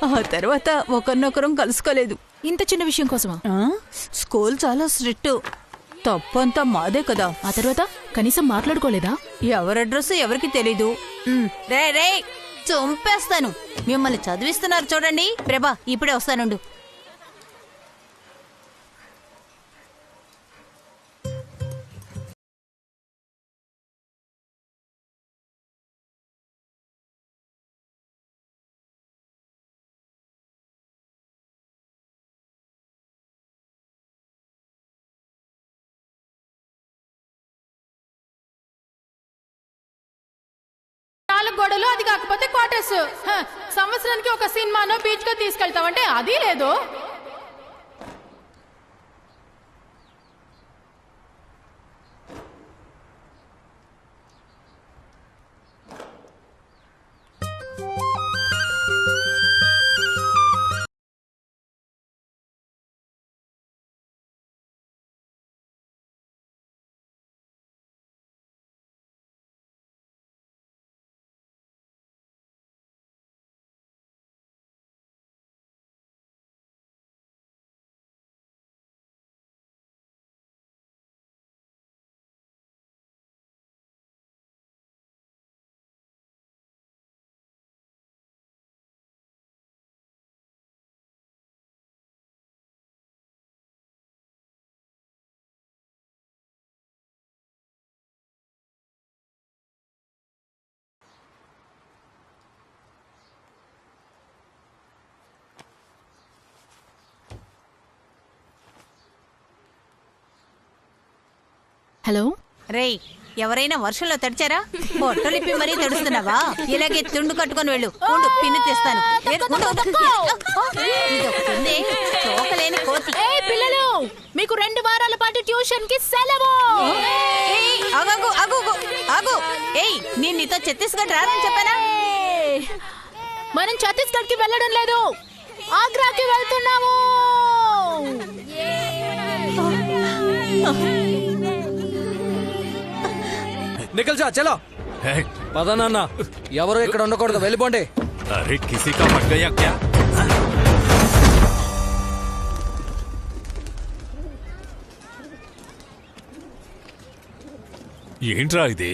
ఆ తర్వాత ఒకరినొకరం కలుసుకోలేదు. ఇంత చిన్న విషయం కోసమా? స్కూల్ చాలా స్ట్రిక్ట్. తప్పంతా మాదే కదా. ఆ తర్వాత కనీసం మాట్లాడుకోలేదా? ఎవరి అడ్రస్ ఎవరికి తెలీదు. రే రే చంపేస్తాను. మిమ్మల్ని చదివిస్తున్నారు చూడండి. ప్రభా ఇప్పుడే వస్తానుండు. గోడలు అది కాకపోతే క్వార్టర్స్. సంవత్సరానికి ఒక సినిమానో బీచ్ కో తీసుకెళ్తావంటే అది లేదు. హలో రేయ్ ఎవరైనా వర్షంలో తడిచారా? పొట్టలిప్పి మరీ తడుస్తున్నావా? ఇలాగే తుండు కట్టుకొని వెళ్ళు. ఉండు, పిన్ను తెస్తాను. ఇదొకటి తోకలేని కోతి. పిల్లలు, మీకు 2 వారాల పాటు ట్యూషన్ కి సెలవు. ఆగు. ఏయ్, నేను నీతో ఛత్తీస్గఢ్ రానని చెప్పానా? మనం ఛత్తీస్గఢ్ కి వెళ్ళడం లేదు, ఆగ్రాకి వెళ్తున్నాము. నికల్ జా, చలో. పద నాన్న, ఎవరు ఇక్కడ ఉండకూడదు, వెళ్ళిపోండి. అరే కిసి కా పట్ గయా క్యా? ఏంట్రా ఇది?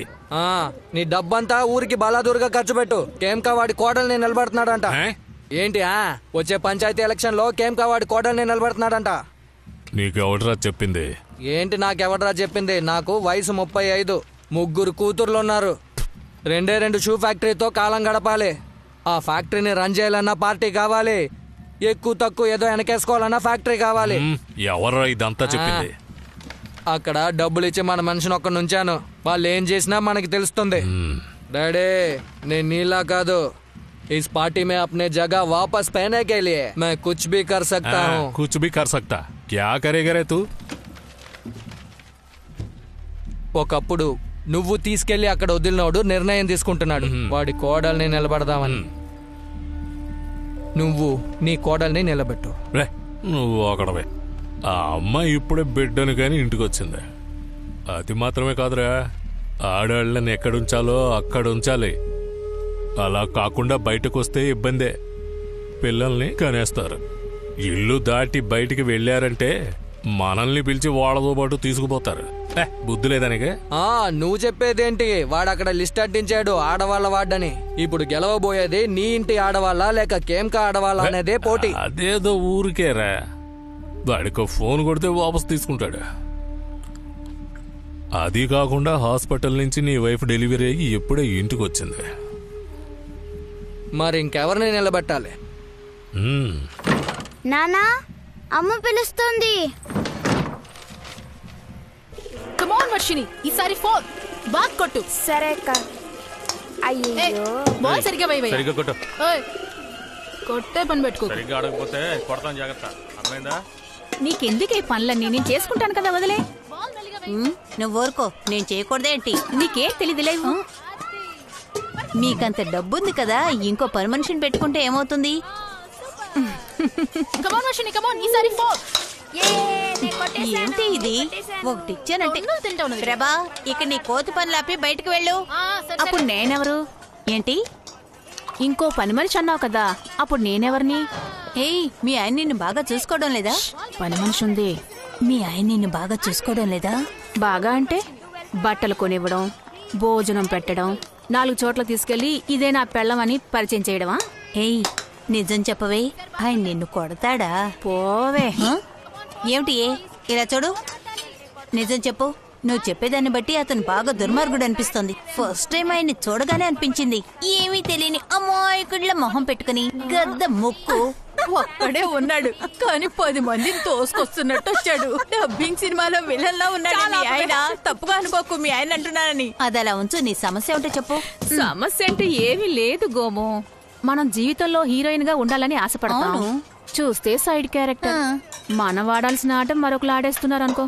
నీ డబ్బంతా ఊరికి బలాదూరుగా ఖర్చు పెట్టు. కేంకా వాడి కోడల్ని నిలబడుతున్నాడంట. ఏంటి వచ్చే పంచాయతీ ఎలక్షన్ లో కేంకా వాడి కోడల్ని నిలబడుతున్నాడంట. నీకెవడరా చెప్పింది? ఏంటి నాకెవడరా చెప్పింది? నాకు వయసు 35, 3 కూతుర్లున్నారు. 2 షూ ఫ్యాక్టరీతో కాలం గడపాలి. ఆ ఫ్యాక్టరీని రన్ చేయాలన్నా పార్టీ కావాలి. ఎక్కువ తక్కువ ఏదో వెనకేసుకోవాలన్నా ఫ్యాక్టరీ కావాలి. ఎవరా ఇదంతా చెప్పింది? అక్కడ డబ్బులు ఇచ్చి మన మనిషిని ఒక్క నుంచాను. వాళ్ళు ఏం చేసినా మనకి తెలుస్తుంది. డాడీ, నేను నీలా కాదు. इस पार्टी में अपने जगह वापस पहने के लिए मैं कुछ भी कर सकता हूँ. कुछ भी कर सकता. क्या करेगा रे तू? ఒకప్పుడు నువ్వు తీసుకెళ్లి అక్కడ వదిలినోడు నిర్ణయం తీసుకుంటున్నాడు వాడి కోడల్ని నిలబడదామని. నువ్వు నీ కోడల్ని నిలబెట్టు. నువ్వు అక్కడవే. ఆ అమ్మాయి ఇప్పుడే బిడ్డను కానీ ఇంటికి వచ్చింది. అది మాత్రమే కాదురా, ఆడవాళ్ళని ఎక్కడుంచాలో అక్కడ ఉంచాలి. అలా కాకుండా బయటకు వస్తే ఇబ్బందే. పిల్లల్ని కనేస్తారు. ఇల్లు దాటి బయటికి వెళ్ళారంటే మనల్ని పిలిచి వాళ్ళతో పాటు తీసుకుపోతారు. బుద్ధి లేదానికే? నువ్వు చెప్పేదేంటి? వాడు అక్కడ లిస్ట్ అట్టించాడు ఆడవాళ్ళ వాడని. ఇప్పుడు గెలవబోయేది నీ ఇంటి ఆడవాళ్ళ లేక కేంకా ఆడవాళ్ళ అనేదే పోటీ. అదేదో ఊరికేరా. వాడికి ఫోన్ కొడితే వాపస్ తీసుకుంటాడు. అది కాకుండా హాస్పిటల్ నుంచి నీ వైఫ్ డెలివరీ అయ్యి ఎప్పుడే ఇంటికి వచ్చింది. మరి ఇంకెవరిని నిలబెట్టాలి? నానా, అమ్మ పిలుస్తుంది. కమాన్ వర్షిని, ఈసారి ఫోన్ బాగా కొట్టు. సరే అక్క. అయ్యో, బాల్ సరిగ్గా వై. సరిగ్గా కొట్టు. కొట్టే పని పెట్టుకో. సరిగ్గా ఆడకపోతే కొడతాను, జాగ్రత్త. అర్థమైందా? నీకెందుకే పనులన్నీ? నేను చేసుకుంటాను కదా, వదిలే. నువ్వు ఊరుకో, నేను చేయకూడదేంటి? నీకేం తెలియదులేవు. మీకంత డబ్బుంది కదా, ఇంకో పని మనిషిని పెట్టుకుంటే ఏమవుతుంది? కమాన్ వర్షిని, కమాన్, ఈసారి ఫోన్. ఏంటి ఇది? ఒకటి ఇచ్చానంటే ప్రభా, ఇక నీ కోతి పనులు ఆపి బయటకు వెళ్ళు. అప్పుడు నేనెవరు? ఏంటి? ఇంకో పని మనిషి అన్నావు కదా, అప్పుడు నేనెవరిని? ఏయ్, మీ ఆయన నిన్ను బాగా చూసుకోవడం లేదా? పని మనిషి ఉంది. మీ ఆయన నిన్ను బాగా చూసుకోవడం లేదా? బాగా అంటే బట్టలు కొనివ్వడం, భోజనం పెట్టడం, 4 చోట్ల తీసుకెళ్లి ఇదే నా పెళ్ళం అని పరిచయం చేయడమా? ఏయ్, నిజం చెప్పవే, ఆయన నిన్ను కొడతాడా? పోవే. ఏమిటి ఇలా చూడు, నిజం చెప్పు. నువ్వు చెప్పేదాన్ని బట్టి అతను బాగా దుర్మార్గుడు అనిపిస్తుంది. ఫస్ట్ టైం ఆయన్ని చూడగానే అనిపించింది ఏమీ తెలియని అమాయకుడిల మొహం పెట్టుకుని గద్ద ముక్కు ఒక్కడే ఉన్నాడు, కానీ 10 మందిని తోసుకొస్తున్నట్టు వచ్చాడు. డబ్బింగ్ సినిమాలో విలన్లా ఉన్నాడు మీ ఆయన. తప్పుగా అనుకోకు, మీ ఆయన అంటున్నానని. అది అలా ఉంచు. నీ సమస్య ఉంటే చెప్పు. సమస్య అంటే ఏమీ లేదు గోము. మనం జీవితంలో హీరోయిన్ గా ఉండాలని ఆశపడతాం. చూస్తే సైడ్ క్యారెక్టర్. మనం వాడాల్సిన ఆట మరొకరు ఆడేస్తున్నారు అనుకో.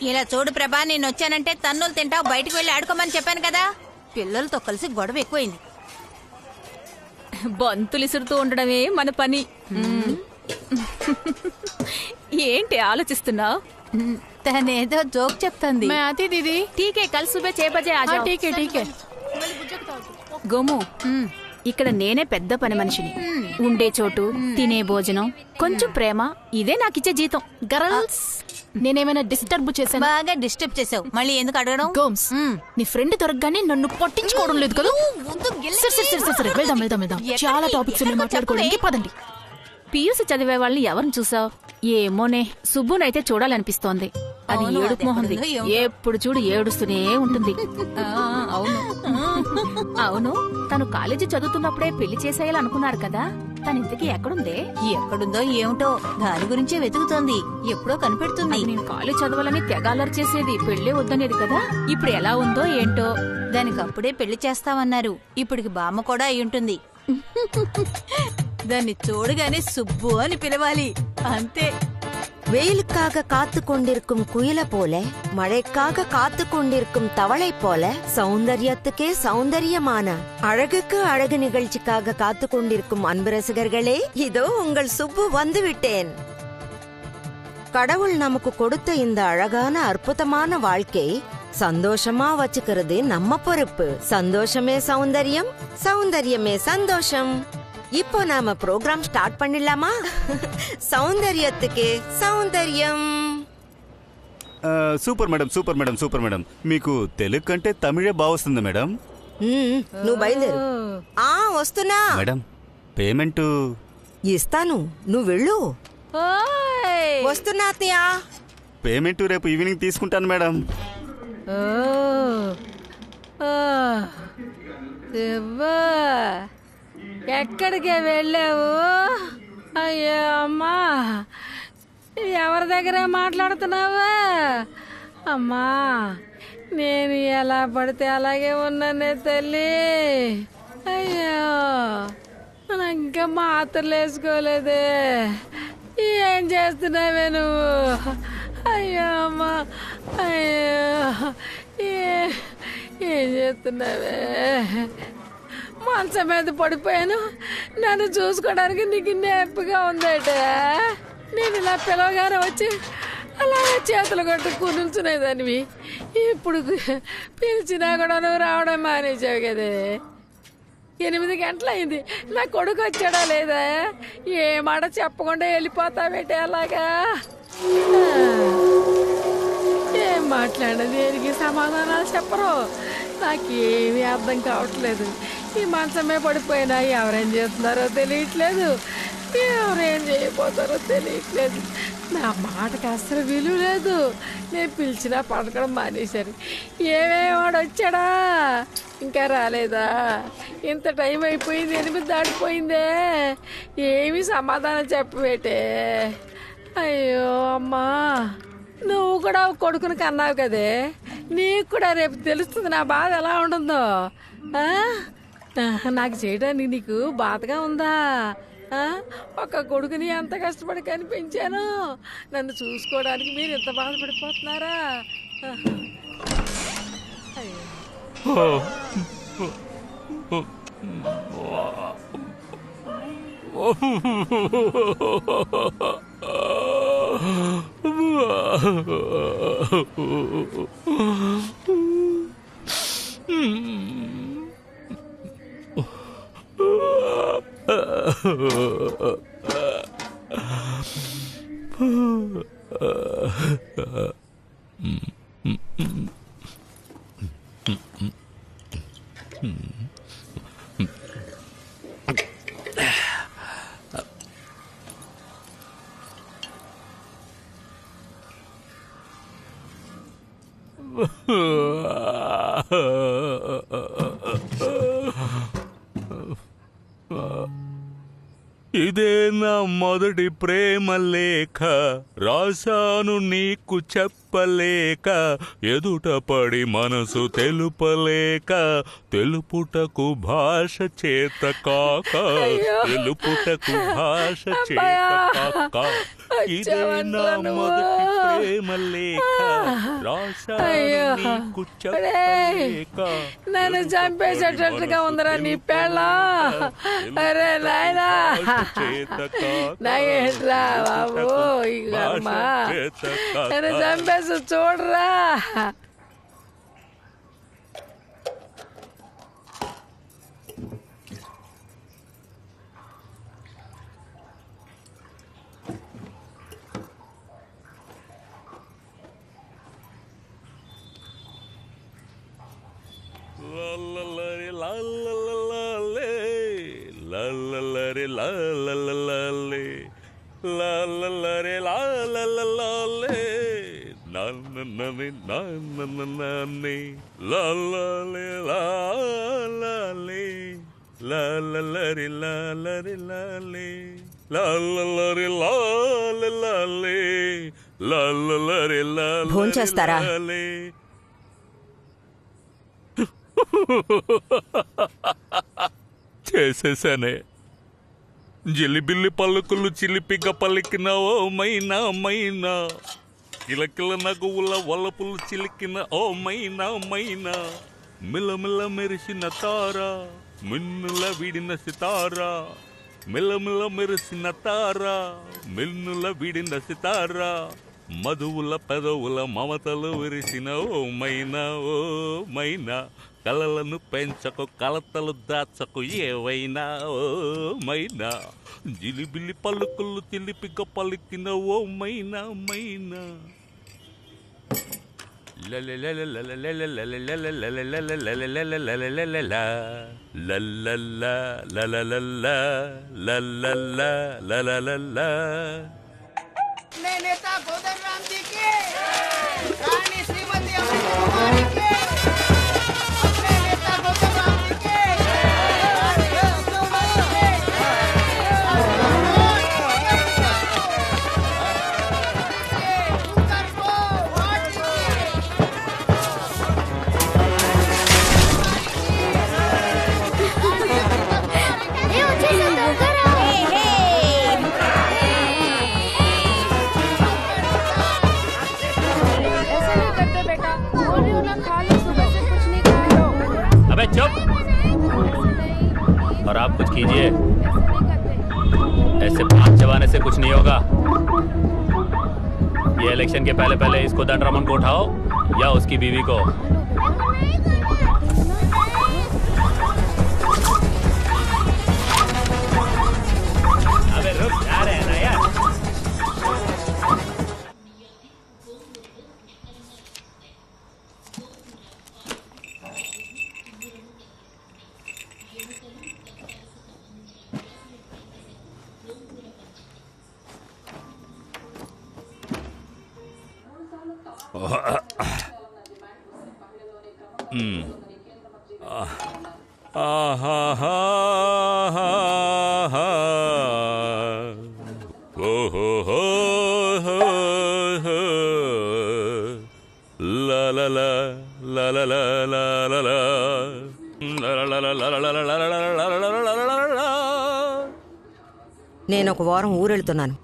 ఇలా చూడు ప్రభా, నేను వచ్చానంటే తన్నులు తింటావు. బయటకు వెళ్ళి ఆడుకోమని చెప్పాను కదా. పిల్లలతో కలిసి గొడవ ఎక్కువైంది. బంతులు ఇసురుతూ ఉండడమే మన పని. ఏంటి ఆలోచిస్తున్నావు? తనేదో జోక్ చెప్తుంది. దీది టీకే కల్ సుబే 6 బజే ఆ జాओ. టీకే గోము, ఇక్కడ నేనే పెద్ద పని మనిషిని. ఉండే చోటు, తినే భోజనం, కొంచెం ప్రేమ, ఇదే నాకిచ్చే జీతం. గర్ల్స్, నేనేమైనా డిస్టర్బ్ చేశాను? బాగా డిస్టర్బ్ చేసావు. మళ్ళీ ఎందుకు అడగడం? గోమ్స్, నీ ఫ్రెండ్ దొరకగానే నన్ను పట్టించుకోవడం లేదు కదా. సరే వెళ్దాం. చాలా టాపిక్స్ ఉన్నాయి మాట్లాడుకోవడానికి, పదండి. పియూసీ చదివే వాళ్ళని ఎవరిని చూసావు? ఏమోనే, సుబ్బునైతే చూడాలనిపిస్తోంది. అది ఏడుపు మొహంది. ఎప్పుడు చూడు ఏడుస్తూనే ఉంటుంది. అవును, తను కాలేజీ చదువుతున్నప్పుడే పెళ్లి చేసేయాలనుకున్నారు కదా. తను ఇంతకీ ఎక్కడుందే? ఎక్కడుందో ఏమిటో దాని గురించే వెతుకుతోంది. ఎప్పుడో కనిపెడుతుంది. నేను కాలేజ్ చదవాలని తెగాలర్ చేసేది, పెళ్లి వద్దనేది కదా. ఇప్పుడు ఎలా ఉందో ఏంటో. దానికి అప్పుడే పెళ్లి చేస్తామన్నారు. ఇప్పటికి బామ్మ కూడా అయి ఉంటుంది. దాన్ని చూడగానే సుబ్బు అని పిలవాలి, అంతే. வெயிலுக்காக காத்து கொண்டிருக்கும் குயில போல, மழைக்காக காத்து கொண்டிருக்கும் தவளை போல, சௌந்தரியத்துக்கே சௌந்தரியமான அழகுக்கு அழகு நிகழ்ச்சிக்காக காத்து கொண்டிருக்கும் அன்பு ரசிகர்களே, இதோ உங்கள் சுப்பு வந்து விட்டேன். கடவுள் நமக்கு கொடுத்த இந்த அழகான அற்புதமான வாழ்க்கை சந்தோஷமா வச்சுக்கிறது நம்ம பொறுப்பு. சந்தோஷமே சௌந்தரியம், சௌந்தரியமே சந்தோஷம். இப்போ நாம ப்ரோக்ராம் ஸ்டார்ட் பண்ணிடலாமா? సౌందర్యత్తుకే సౌందర్యం. Super madam, super madam, super madam. మీకు తెలుగు కంటే తమిళే బాగొస్తుంది మేడం. నువ్వు బయలుదేరు. వస్తున్నా మేడం. పేమెంట్ ఇస్తాను, నువ్వు వెళ్ళు. వస్తున్నా అత్తయ్య. పేమెంట్ రేపు ఈవినింగ్ తీసుకుంటాను మేడం. ఎక్కడికే వెళ్ళావు? అయ్యో అమ్మా, ఎవరి దగ్గర మాట్లాడుతున్నావా? అమ్మా, నేను ఎలా పడితే అలాగే ఉన్నానే తల్లి. అయ్యో, మనం ఇంకా మాత్రలు వేసుకోలేదే. ఏం చేస్తున్నావే నువ్వు? అయ్యో అమ్మా, అయ్యో, ఏం చేస్తున్నావే? మంచం మీద పడిపోయాను. నన్ను చూసుకోవడానికి నీకు నొప్పిగా ఉందట. నేను ఇలా పిలవగానే వచ్చి అలాగే చేతులు కొట్టు కూర్చునేదానివి. ఇప్పుడు పిలిచినా కూడా నువ్వు రావడం మానేసావు కదే. 8 గంటలు అయింది. నా కొడుకు వచ్చాడా లేదా? ఏ మాట చెప్పకుండా వెళ్ళిపోతావేటే అలాగా? ఏం మాట్లాడదు, దేనికి సమాధానాలు చెప్పరు. నాకేమీ అర్థం కావట్లేదు. ఈ మంచమే పడిపోయినా ఎవరేం చేస్తున్నారో తెలియట్లేదు, ఎవరేం చేయబోతారో తెలియట్లేదు. నా మాటకు అసలు విలువ లేదు. నేను పిలిచినా పడకడం మానేశారు. ఏమేవాడు వచ్చాడా? ఇంకా రాలేదా? ఇంత టైం అయిపోయింది, 8 దాటిపోయిందే. ఏమీ సమాధానం చెప్పబేటే. అయ్యో అమ్మా, నువ్వు కూడా కొడుకుని కన్నావు కదే. నీకు కూడా రేపు తెలుస్తుంది నా బాధ ఎలా ఉంటుందో. నాకు చేయడానికి నీకు బాధగా ఉందా? ఒక కొడుకుని ఎంత కష్టపడి కనిపించాను. నన్ను చూసుకోవడానికి మీరు ఎంత బాధపడిపోతున్నారా? ఇదే నా మొదటి ప్రేమ లేఖ, రాశాను నీకు చెప్పలేక, ఎదుట పడి మనసు తెలుపలేక, తెలుపుటకు భాష చేత కాక, తెలుపుటకు భాష చేత కాక. ఇదే నా మొదటి ప్రేమ లేఖ, రాశాను నీకు చెప్పలేక. నన్ను చంపేసేటట్టుగా ఉందిరా నీ పెళ్ళం. అరే నాయనా, నాకేంట్రా బాబు ఈ కర్మ? నన్ను చంపేసి చూడరా. లాలలరి లాలరి లాలే లాలలరి లాలే లాలలరి లాలే భోంచేస్తారా? చేసేసానే. జిలిబిల్లి పలుకులు చిలిపిగా పలికిన ఓ మైనా మైనా, కిలకిల నగువుల వలపులు చిలికిన ఓ మైనా మైనా, మిలమిల మెరిసిన తారా మిన్నుల విడిన సితారా, మిలమిల మెరిసిన తారా మిన్నుల విడిన సితారా, మధువుల పెదవుల మమతలు విరిసిన ఓ మైనా ఓ మైనా, కలలను పెంచకు కలతలు దాచకు ఏవైనా ఓ మైనా, జిలిబిలి పలుకులు చిలిపిగా పలికిన ఓ మైనా మైనా. నేనేతా కోదండరామ్ జీ కి, రాణి శ్రీమతి అమృత కుమారి కి, నేనేతా కోదండరామ్ జీ కి, अबे चुप, और आप कुछ कीजिए, ऐसे भाग जवाने से कुछ नहीं होगा। ये इलेक्शन के पहले पहले इसको दंडरमन को उठाओ या उसकी बीवी को। अबे रुक जा रहे हैं ना यार। నేను ఒక వారం ఊరెళ్తున్నాను.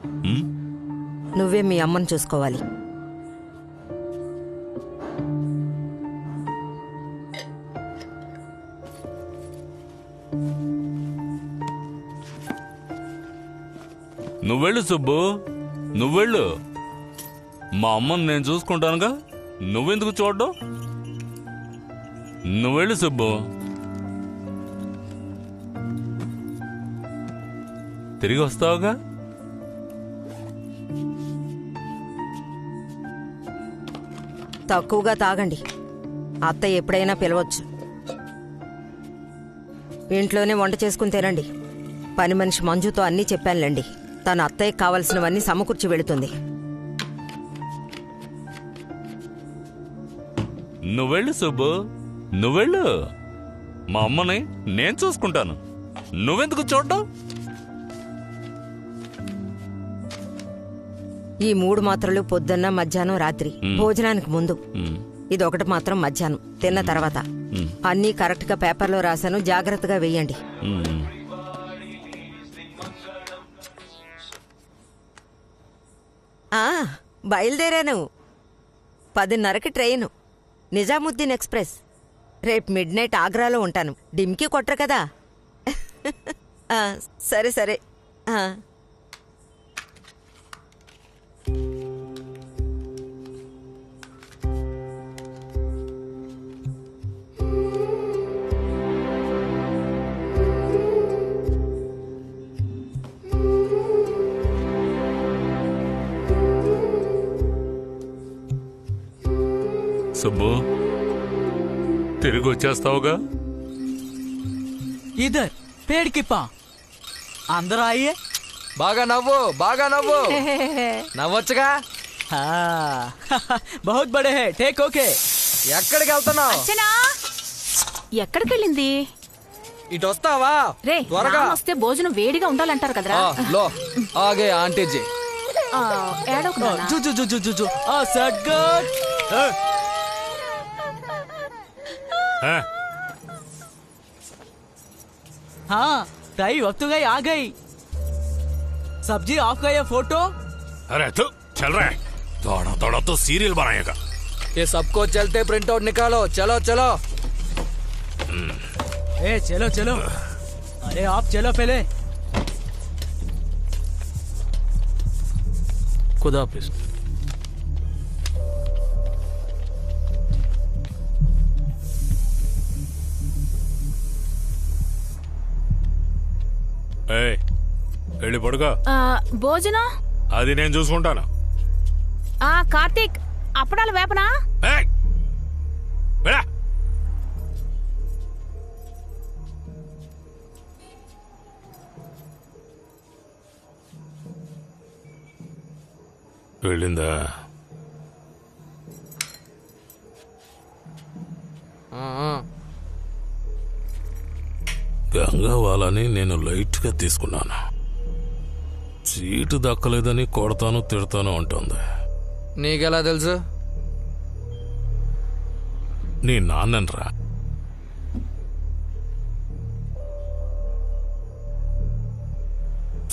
నువ్వే మీ అమ్మని చూసుకోవాలి. నువ్వెళ్ళు సుబ్బు, నువ్వెళ్ళు. మా అమ్మని నేను చూసుకుంటానుగా, నువ్వెందుకు చూడ్డం? నువ్వెళ్ళు సుబ్బు. తిరిగి వస్తావుగా? తక్కువగా తాగండి. అత్తయ్య ఎప్పుడైనా పిలవచ్చు. ఇంట్లోనే వంట చేసుకుని తినండి. పని మనిషి మంజుతో అన్నీ చెప్పానులేండి. తన అత్తయ్యకి కావలసినవన్నీ సమకూర్చి వెళుతుంది. నువ్వెళ్ళు సుబ్బు, నువ్వెళ్ళు. మా అమ్మని నేను చూసుకుంటాను, నువ్వెందుకు చూడ్డం? ఈ 3 మాత్రలు పొద్దున్న, మధ్యాహ్నం, రాత్రి భోజనానికి ముందు. ఇదొకటి మాత్రం మధ్యాహ్నం తిన్న తర్వాత. అన్నీ కరెక్ట్ గా పేపర్లో రాశాను, జాగ్రత్తగా వెయ్యండి. బయలుదేరాను. 10:30కి ట్రైను, నిజాముద్దీన్ ఎక్స్ప్రెస్. రేపు మిడ్నైట్ ఆగ్రాలో ఉంటాను. డిమ్కి కొట్టరు కదా. సరే సరే. సుబ్బు, తిరిగి వచ్చేస్తావుగా? ఇదర్ पेड़ की पा अंदर आइए. బాగా నవ్వు, బాగా నవ్వు. నవ్వొచ్చుగా. बहुत बड़े है. Take okay. ఎక్కడికి వెళ్తున్నావు? ఎక్కడికి వెళ్ళింది? ఇటు వస్తావా రే త్వరగా వస్తే భోజనం వేడిగా ఉండాలంటారు కదరా లో ఆగే ఆంటీ జీ ఏడోకు నాన్న. జు జు జు జు జు జు ఆ సగ్గట్ हाँ ताई अब तो गई आ गई सब्जी ऑफ गई है फोटो अरे तू चल रहा है थोड़ा थोड़ा तो सीरियल बनाएगा ये सबको चलते प्रिंट आउट निकालो चलो चलो ए चलो चलो अरे आप चलो पहले खुदा हाफिज వెళ్ళి పడుకో భోజనం అది నేను చూసుకుంటాను కార్తీక్ అప్పడాలు వేపనా వెళ్ళిందా గంగా వాళ్ళని నేను లైట్ గా తీసుకున్నాను సీటు దక్కలేదని కొడతాను తిడతాను అంటుంది నీకెలా తెలుసు నీ నాన్ననరా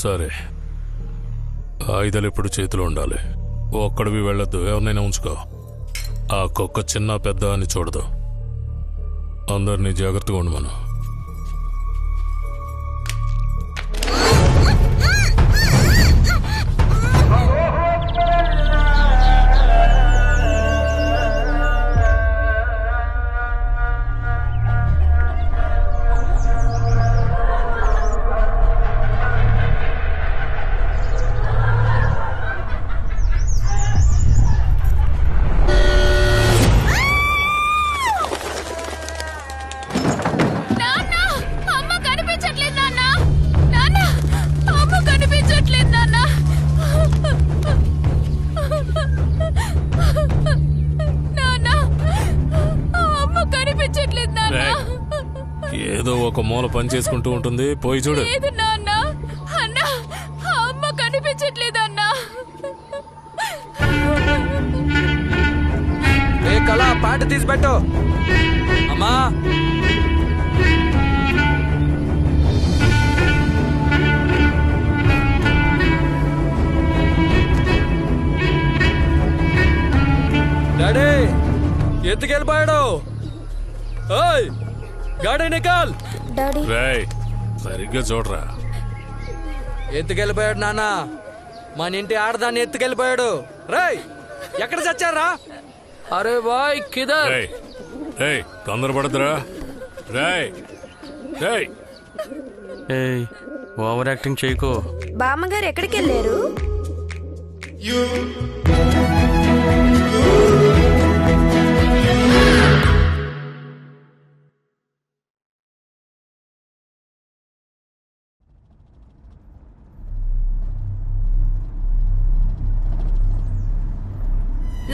సరే ఆయుధాలు ఎప్పుడు చేతిలో ఉండాలి ఒక్కడివి వెళ్ళొద్దు ఎవరినైనా ఉంచుకో ఆ కుక్క చిన్న పెద్ద అని చూడదు అందరినీ జాగ్రత్తగా ఉండమను ఏదో ఒక మూల పని చేసుకుంటూ ఉంటుంది పోయి చూడు అమ్మ కనిపించట్లేదు అన్నా ఏ కళ పాట తీసి పెట్టు అమ్మా డాడీ ఎత్తుకెళ్ళిపోయాడు ఓయ్ గాడి నికాల్ డాడీ రేయ్ సరిగ్గా చూడరా ఎత్తుకెళ్ళిపోయాడు నాన్న మన ఇంటి ఆడదాన్ని ఎత్తుకెళ్ళిపోయాడు రేయ్ ఎక్కడ చచ్చారా అరే బాయ్ కిదర్ రేయ్ తొందరపడదురా రేయ్ రేయ్ ఏయ్ ఓవర్ యాక్టింగ్ చేయకో బామ్మగారు ఎక్కడికి వెళ్ళారు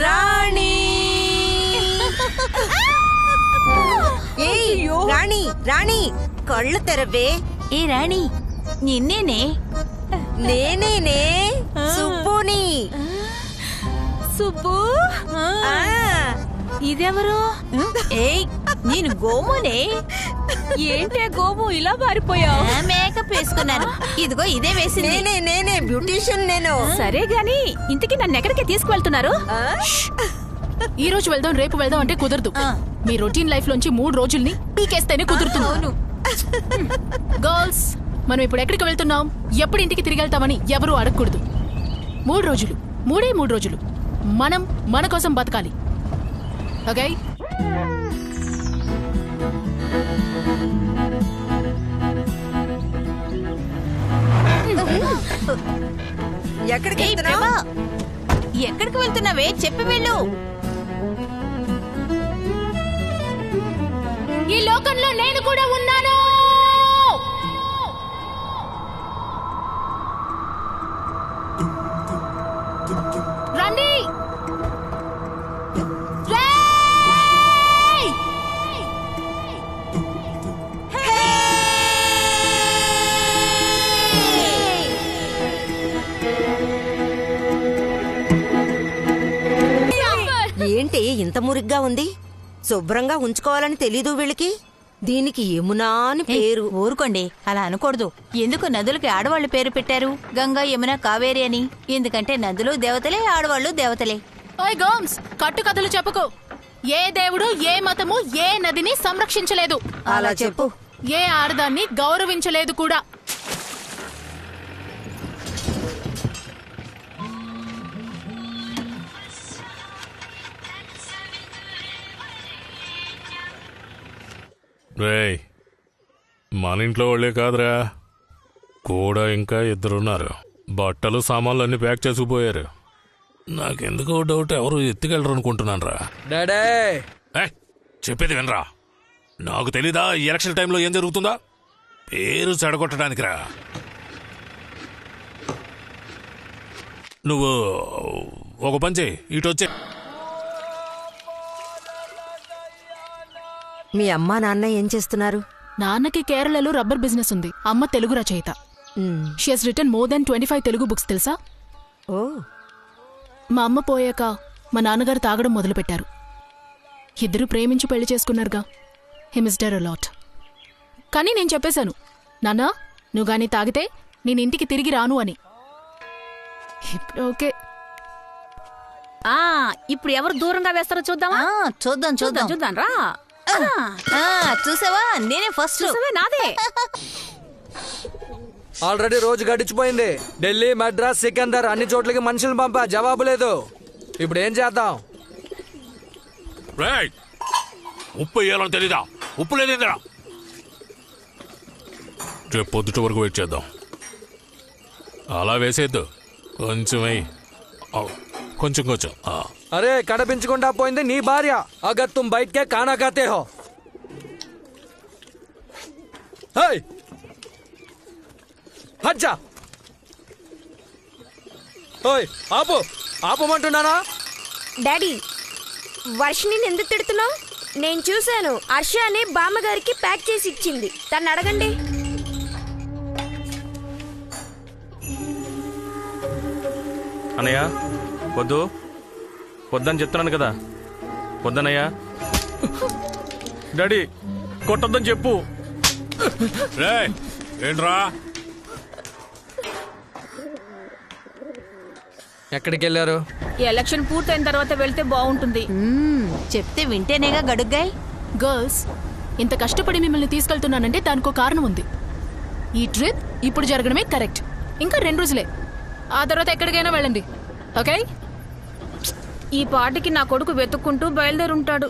రాణి ఏయ్ రాణి రాణి కళ్ళు తెరవే ఏ రాణి నిన్నేనే నేనేనే సుబ్బుని సుబ్బు ఇదెవరు ఏయ్ నేను గోమునే ఏంటే గోము ఇలా పారిపోయావు మేకప్ వేసుకున్నాను ఇదిగో ఇదే వేసింది నేనే బ్యూటీషియన్ నేను సరే గాని ఇంతకీ నన్ను ఎక్కడికి తీసుకువెళ్తున్నారు ఈ రోజు వెళ్దాం రేపు వెళ్దాం అంటే కుదరదు మీ రొటీన్ లైఫ్ లోంచి 3 రోజుల్ని పీకేస్తేనే కుదురుతుంది గర్ల్స్ మనం ఇప్పుడు ఎక్కడికి వెళ్తున్నాం ఎప్పుడు ఇంటికి తిరిగి వెళ్తామని ఎవరూ అడగకూడదు 3 రోజులు 3 రోజులు మనం మన కోసం బతకాలి ఓకే ఎక్కడికి ఎక్కడికి వెళ్తున్నావే చెప్పి వెళ్ళు ఈ లోకంలో నేను కూడా ఉన్నాను రండి రేయ్! ఇంత మురిగ్గా ఉంది? శుభ్రంగా ఉంచుకోవాలని తెలీదు వీళ్ళకి. దీనికి యమునా అని పేరు. ఊరుకోండి, అలా అనకూడదు. ఎందుకు నదులకి ఆడవాళ్ళు పేరు పెట్టారు? గంగా, యమున, కావేరి అని. ఎందుకంటే నదులు దేవతలే, ఆడవాళ్ళు దేవతలే. ఓయ్ గోమ్స్, కట్టు కథలు చెప్పుకో. ఏ దేవుడు, ఏ మతము, ఏ నదిని సంరక్షించలేదు. అలా చెప్పు. ఏ ఆడదాన్ని గౌరవించలేదు కూడా. రేయ్, మన ఇంట్లో వాళ్ళే కాదురా, కూడా ఇంకా ఇద్దరున్నారు. బట్టలు సామాన్లు అన్ని ప్యాక్ చేసుకుపోయారు. నాకెందుకో డౌట్, ఎవరు ఎత్తుకెళ్ళరు అనుకుంటున్నాను రా. డాడే, చెప్పేది వినరా. నాకు తెలీదా ఈ ఎలక్షన్ టైంలో ఏం జరుగుతుందా? పేరు చెడగొట్టడానికి రా. నువ్వు ఒక పని చేయి, ఇటు వచ్చే. మీ అమ్మా నాన్న ఏం చేస్తున్నారు? నాన్నకి కేరళలో రబ్బర్ బిజినెస్ ఉంది. అమ్మ తెలుగు రచయిత. She has written more than 25 Telugu books, తెలుసా? ఓ. మా అమ్మ పోయాక మా నాన్నగారు తాగడం మొదలుపెట్టారు. ఇద్దరు ప్రేమించి పెళ్లి చేసుకున్నారుగా. హి మిస్డ్ అ లాట్. కానీ నేను చెప్పేశాను, నాన్నా నువ్వు గానీ తాగితే నేను ఇంటికి తిరిగి రాను అని. ఇప్పుడు ఓకే. ఇప్పుడు ఎవరు దూరంగా వేస్తారో చూద్దామా? చూద్దాం చూద్దాం చూద్దాం రా. చూసావా, నేనే ఫస్ట్. నాదే. ఆల్రెడీ రోజు గడిచిపోయింది. ఢిల్లీ, మద్రాస్, సికందర్ అన్ని చోట్లకి మనుషులు పంపా, జవాబు లేదు. ఇప్పుడు ఏం చేద్దాం? ఉప్పు వేయాలని తెలీదా? ఉప్పు లేదేందిరా? రేపు పొద్దుట వరకు వెయిట్ చేద్దాం. అలా వేసేద్దు, కొంచెం కొంచెం కొంచెం. అరే, కడపించకుండా పోయింది నీ భార్య. అగర్ తుమ్ బయటకే ఖానా ఖాతే హో. హజ్జా, ఓయ్ ఆపు, ఆపమంటున్నానా? డాడీ, వర్షిని ఎందుకు తిడుతున్నావు? నేను చూశాను, హర్ష అనే బామ్మగారికి ప్యాక్ చేసి ఇచ్చింది. తను అడగండి. అన్నయ్య వద్దు, వద్దని చెప్తున్నాను కదా. వద్దనయ్యా. డాడీ కొట్టొద్దని చెప్పు. ఏంట్రా? ఎక్కడికి వెళ్ళారు? ఎలక్షన్ పూర్తయిన తర్వాత వెళ్తే బాగుంటుంది. చెప్తే వింటేనేగా గడుగ్గాయ్. గర్ల్స్, ఇంత కష్టపడి మిమ్మల్ని తీసుకెళ్తున్నానంటే దానికో కారణం ఉంది. ఈ ట్రిప్ ఇప్పుడు జరగడమే కరెక్ట్. ఇంకా 2 రోజులే, ఆ తర్వాత ఎక్కడికైనా వెళ్ళండి. ఓకే? ఈ పాటికి నా కొడుకు వెతుక్కుంటూ బయలుదేరుంటాడు.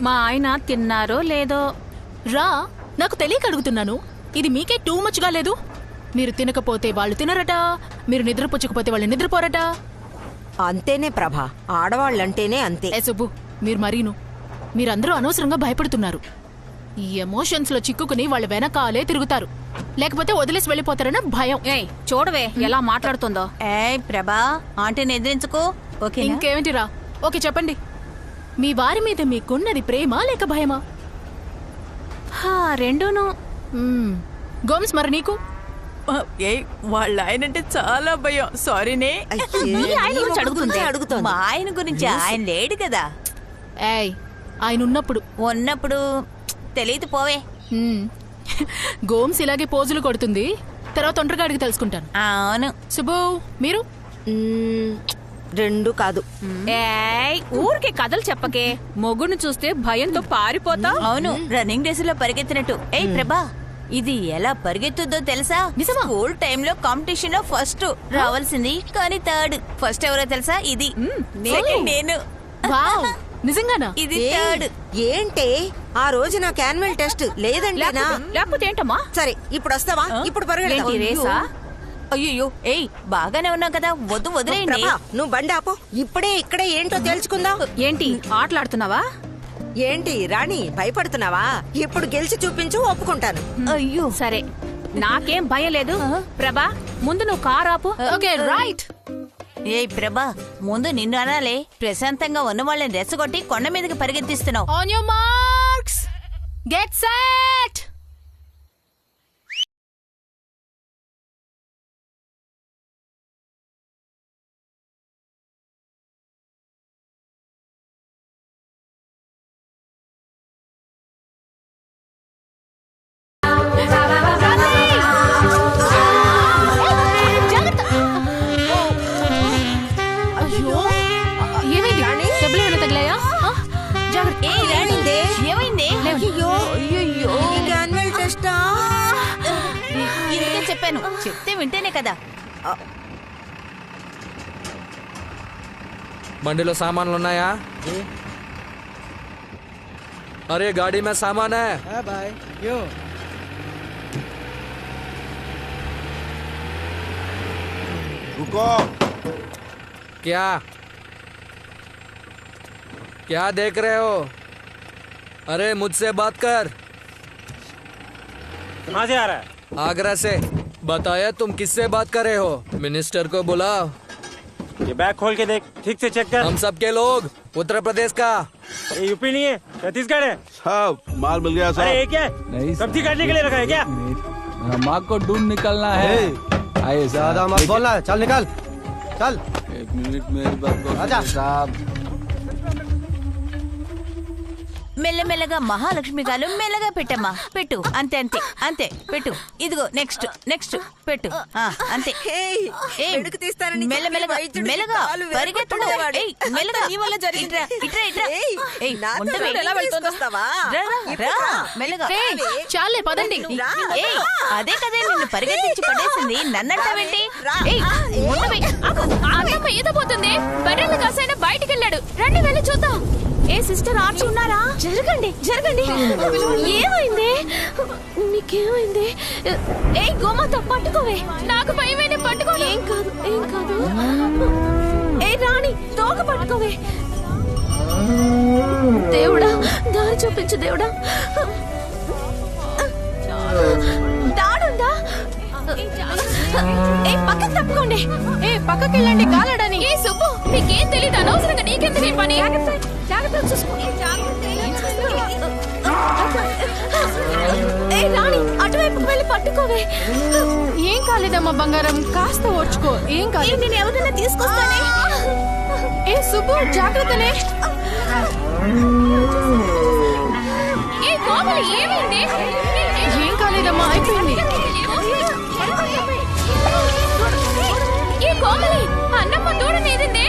మా ఆయన తిన్నారో లేదో? రా, నాకు తెలియక అడుగుతున్నాను. ఇది మీకే టూ మచ్గా లేదు? మీరు తినకపోతే వాళ్ళు తినరట, మీరు నిద్రపుచ్చకపోతే వాళ్ళు నిద్రపోరట. అంతేనే ప్రభా, ఆడవాళ్ళంటేనే అంతే. సుబ్బు, మీరు మరీను. మీరందరూ అనవసరంగా భయపడుతున్నారు. ఈ ఎమోషన్స్ లో చిక్కుకుని వాళ్ళ వెనకాలే తిరుగుతారు, లేకపోతే వదిలేసి వెళ్ళిపోతారన్న భయం. చూడవే ఎలా మాట్లాడుతుందో. ప్రభా, ఆంటీని ఎదిరించుకో. ఇంకేమిటిరా? ఓకే చెప్పండి, మీ వారి మీద మీకున్నది ప్రేమ లేక భయమా? రెండూను. గోమ్స్, మరి నీకు? వాళ్ళ ఆయనంటే చాలా భయం. సారీనే. అడుగుతుంది. మా ఆయన గురించి. ఆయన లేడు కదా. ఆయన ఉన్నప్పుడు తెలియదు పోవే. గోమ్స్ ఇలాగే పోజులు కొడుతుంది, తర్వాత ఒంటరిగా అడిగి తెలుసుకుంటాను. అవును. సుబ్బు, మీరు? 2 కాదు. ఊరికే కథలు చెప్పకే. మొగుడిని చూస్తే భయంతో పారిపోతావు. అవును, రన్నింగ్ రేస్ లో పరిగెత్తినట్టు. ప్రభా, ఇది ఎలా పరిగెత్తుద్దో తెలుసా? స్కూల్ టైంలో కాంపిటీషన్ లో ఫస్ట్ రావాల్సింది, కానీ థర్డ్. ఫస్ట్ ఎవరో తెలుసా? ఇది. నేను. నిజంగానా? ఇది థర్డ్. ఏంటే, ఆ రోజు నాకు యాన్యువల్ టెస్ట్ లేదంటేనా? లేకపోతే ఏంటమ్మా? సరే, ఇప్పుడు వస్తావా? ఇప్పుడు పరిగెడతా. అయ్యో, బాగానే ఉన్నావు కదా, వద్దు వదిలేయండి. నువ్వు బండి ఆపు. ఇప్పుడే ఇక్కడే ఏంటో తెలుసుకుందాం. ఏంటి ఆటలాడుతున్నావా? ఏంటి రాణి, భయపడుతున్నావా? ఇప్పుడు గెలిచి చూపించు, ఒప్పుకుంటాను. అయ్యో సరే, నాకేం భయం లేదు. ప్రభా, ముందు నువ్వు కార్ ఆపు. Okay, right. ప్రభా, ముందు నిన్ను అనాలే. ప్రశాంతంగా ఉన్న వాళ్ళని రెచ్చగొట్టి కొండ మీదకి పరిగెత్తిస్తున్నావు. On your marks. Get set. అయ్యో ఏమైంది? దెబ్బలు ఏమైనా తగిలాయా? జాగ్రత్త. ఏమైంది? అయ్యో యాన్యువల్ టెస్టా? ఇందుకే చెప్పాను, చెప్తే వింటేనే కదా. బండిలో సామాన్లు ఉన్నాయా? अरे गाड़ी में सामान है। भाई क्यों? रुको। क्या क्या देख रहे हो? अरे मुझसे बात कर। कहाँ से आ रहा है? आगरा से। बताया तुम किससे बात कर रहे हो? मिनिस्टर को बुलाओ। ये बैग खोल के देख, ठीक से चेक कर। हम सबके लोग उत्तर प्रदेश का। ये यूपी नहीं है, छत्तीसगढ़ है। साहब माल मिल गया साहब। अरे ये क्या है? सब्जी काटने के लिए रखा है क्या? माँ को ढूंढ निकलना है। आइए ज्यादा मत बोलना, चल निकल चल। एक मिनट मेरी बात को साहब। మెల్లమెల్లగా మహాలక్ష్మి గారు మెల్లగా పెట్టమ్మా, పెట్టు. అంతే అంతే అంతే, పెట్టు. ఇదిగో నెక్స్ట్ నెక్స్ట్ పెట్టు. అంతే. మెల్లమెల్లగా మెల్లగా పరిగెత్తు. మెల్లగా నీ వల్ల జరిగిందిరా. ఇట్రా ఇట్రా. మెల్లగా. చాలే పదండి. అదే కదే నిన్ను పరిగెత్తించి పడేసింది, నన్నంటావేంటి? అన్నమ్మ ఈదపోతుంది. బర్రెలు కాసైనా బయటికి వెళ్ళాడు. రండి వెళ్ళి చూద్దాం. ఏ సిస్టర్ ఆర్చి ఉన్నారా? జరగండి జరగండి. ఏమైంది? నీకేమైంది? ఏ గోమాత పట్టుకోవే. నాకు భయమైన పట్టుకో. ఏం కాదు ఏం కాదు. ఏ రాణి తోక పట్టుకోవే. దేవుడా దారి చూపించు దేవుడా. దాడుందా? ఏ పక్కకి తప్పుకోండి. ఏ పక్కకి వెళ్ళండి కాలడని. ఏ సుబ్బు నీకేం తెలియదు. అనవసరంగా నీకెందుకు ఈ పని? జాగ్రత్త చూసుకో. ఏ రాణి అటువైపుకి వెళ్ళి పట్టుకోవే. ఏం కాలేదమ్మా బంగారం, కాస్త ఓర్చుకో. ఏం కాదు. నేను ఎవరైనా తీసుకొస్తానే. ఏ సుబ్బు జాగ్రత్తనే. ఏ కోమలి ఏమైంది? ఏం కాలేదమ్మా, అయిపోయింది. ఏ కోమలి అన్నమ్మ దూడ మీదిందే.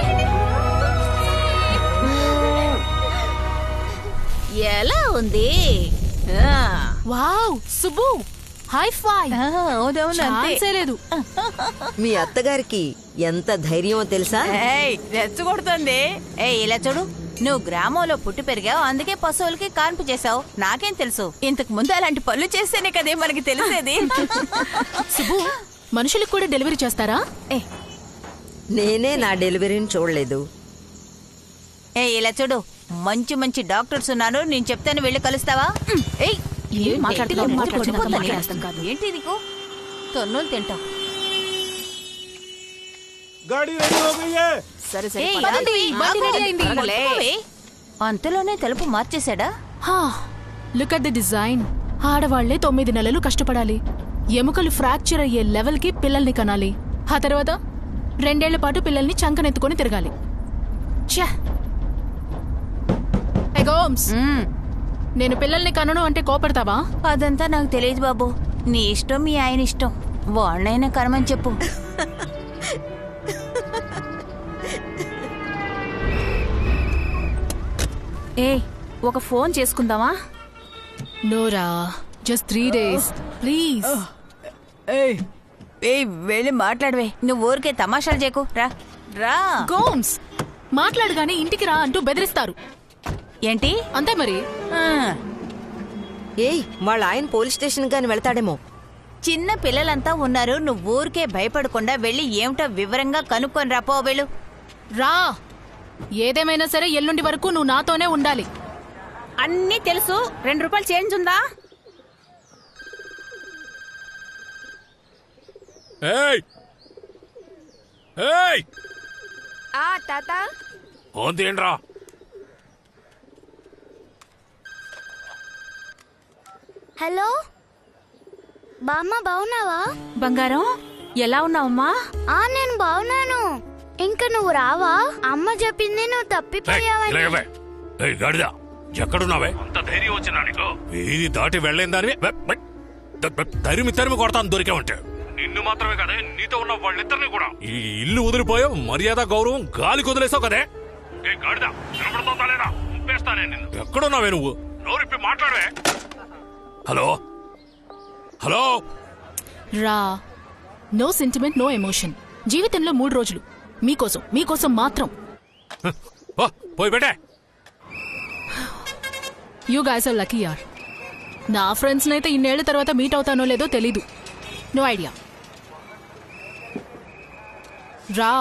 ఎలా ఉంది? వావ్ సుబ్బు హై ఫై. అవునవును లేదు. మీ అత్తగారికి ఎంత ధైర్యమో తెలుసా? రెచ్చగొడుతుంది. ఇలా చూడు, నువ్వు గ్రామంలో పుట్టి పెరిగావు, అందుకే పశువులకి కాన్పు చేసావు. నాకేం తెలుసు? ఇంతకు ముందు అలాంటి పనులు చేస్తేనే కదే మనకి తెలిసేది. సుబ్బు మనుషులకు కూడా డెలివరీ చేస్తారా? నేనే నా డెలివరీని చూడలేదు. ఇలా చూడు, మంచి మంచి డాక్టర్స్ ఉన్నారు, నేను చెప్తాను, వెళ్ళి కలుస్తావా? ఏంటి నీకు తొన్నులు తింటావు? సరే సరే అంతలోనే తలుపు మార్చేశాడా? Look at the design. ఆడవాళ్లే 9 నెలలు కష్టపడాలి, ఎముకలు ఫ్రాక్చర్ అయ్యే లెవెల్ కి పిల్లల్ని కనాలి, ఆ తర్వాత 2 ఏళ్ల పాటు పిల్లల్ని చంకనెత్తుకొని తిరగాలి. నేను పిల్లల్ని కనను అంటే కోపడతావా? అదంతా నాకు తెలియదు బాబు, నీ ఇష్టం, మీ ఆయన ఇష్టం, వాళ్ళైనా కనమని చెప్పు. ఏ ఒక ఫోన్ చేసుకుందామా? నోరా, జస్ట్ 3 days ప్లీజ్. వెళ్ళి మాట్లాడవే, నువ్వు ఊరికే తమాషాలు చేయకు. రా రా. గోమ్స్ మాట్లాడగానే ఇంటికి రా అంటూ బెదిరిస్తారు. ఏంటి? అంతే మరి. ఏయ్, వాళ్ళ ఆయన పోలీస్ స్టేషన్ గాని వెళ్తాడేమో. చిన్న పిల్లలంతా ఉన్నారు, నువ్వు ఊరికే భయపడకుండా వెళ్ళి ఏమిటో వివరంగా కనుక్కొని రాపో. వెళ్ళు. రా. ఏదేమైనా సరే ఎల్లుండి వరకు నువ్వు నాతోనే ఉండాలి. అన్నీ తెలుసు. 2 రూపాయలు చేంజ్ ఉందా? తాత ఫోన్ తీయండిరా. హలో బామ్మ, బాగున్నావా? బంగారం ఎలా ఉన్నావమ్మా? నేను బాగున్నాను. ఇంకా నువ్వు రావా? అమ్మ చెప్పింది నువ్వు తప్పిపోయావని. ఎక్కడున్నావే? అంత ధైర్యం వచ్చినా నీకు? వీధి దాటి వెళ్ళేందాని తరిమి కొడతాను దొరికే ఉంటే. నిన్ను మాత్రమే కదే, నీతో ఉన్న వాళ్ళిద్దరిని కూడా. ఈ ఇల్లు వదిలిపోయావు, మర్యాద గౌరవం గాలి కుదిలేసావు కదే. గాడిదా కనబడుతుందా లేదా? ఉప్పేస్తానే నిన్ను. ఎక్కడున్నావే నువ్వు? నోరిప్పి మాట్లాడవే. హలో హలో రా. No sentiment, no emotion. జీవితంలో 3 రోజులు మీకోసం మాత్రం. పోయి పెట్టే. యూ గైస్ ఆర్ లక్కీ యార్. నా ఫ్రెండ్స్ నైతే ఇన్నేళ్ల తర్వాత మీట్ అవుతానో లేదో తెలీదు. No idea. రా,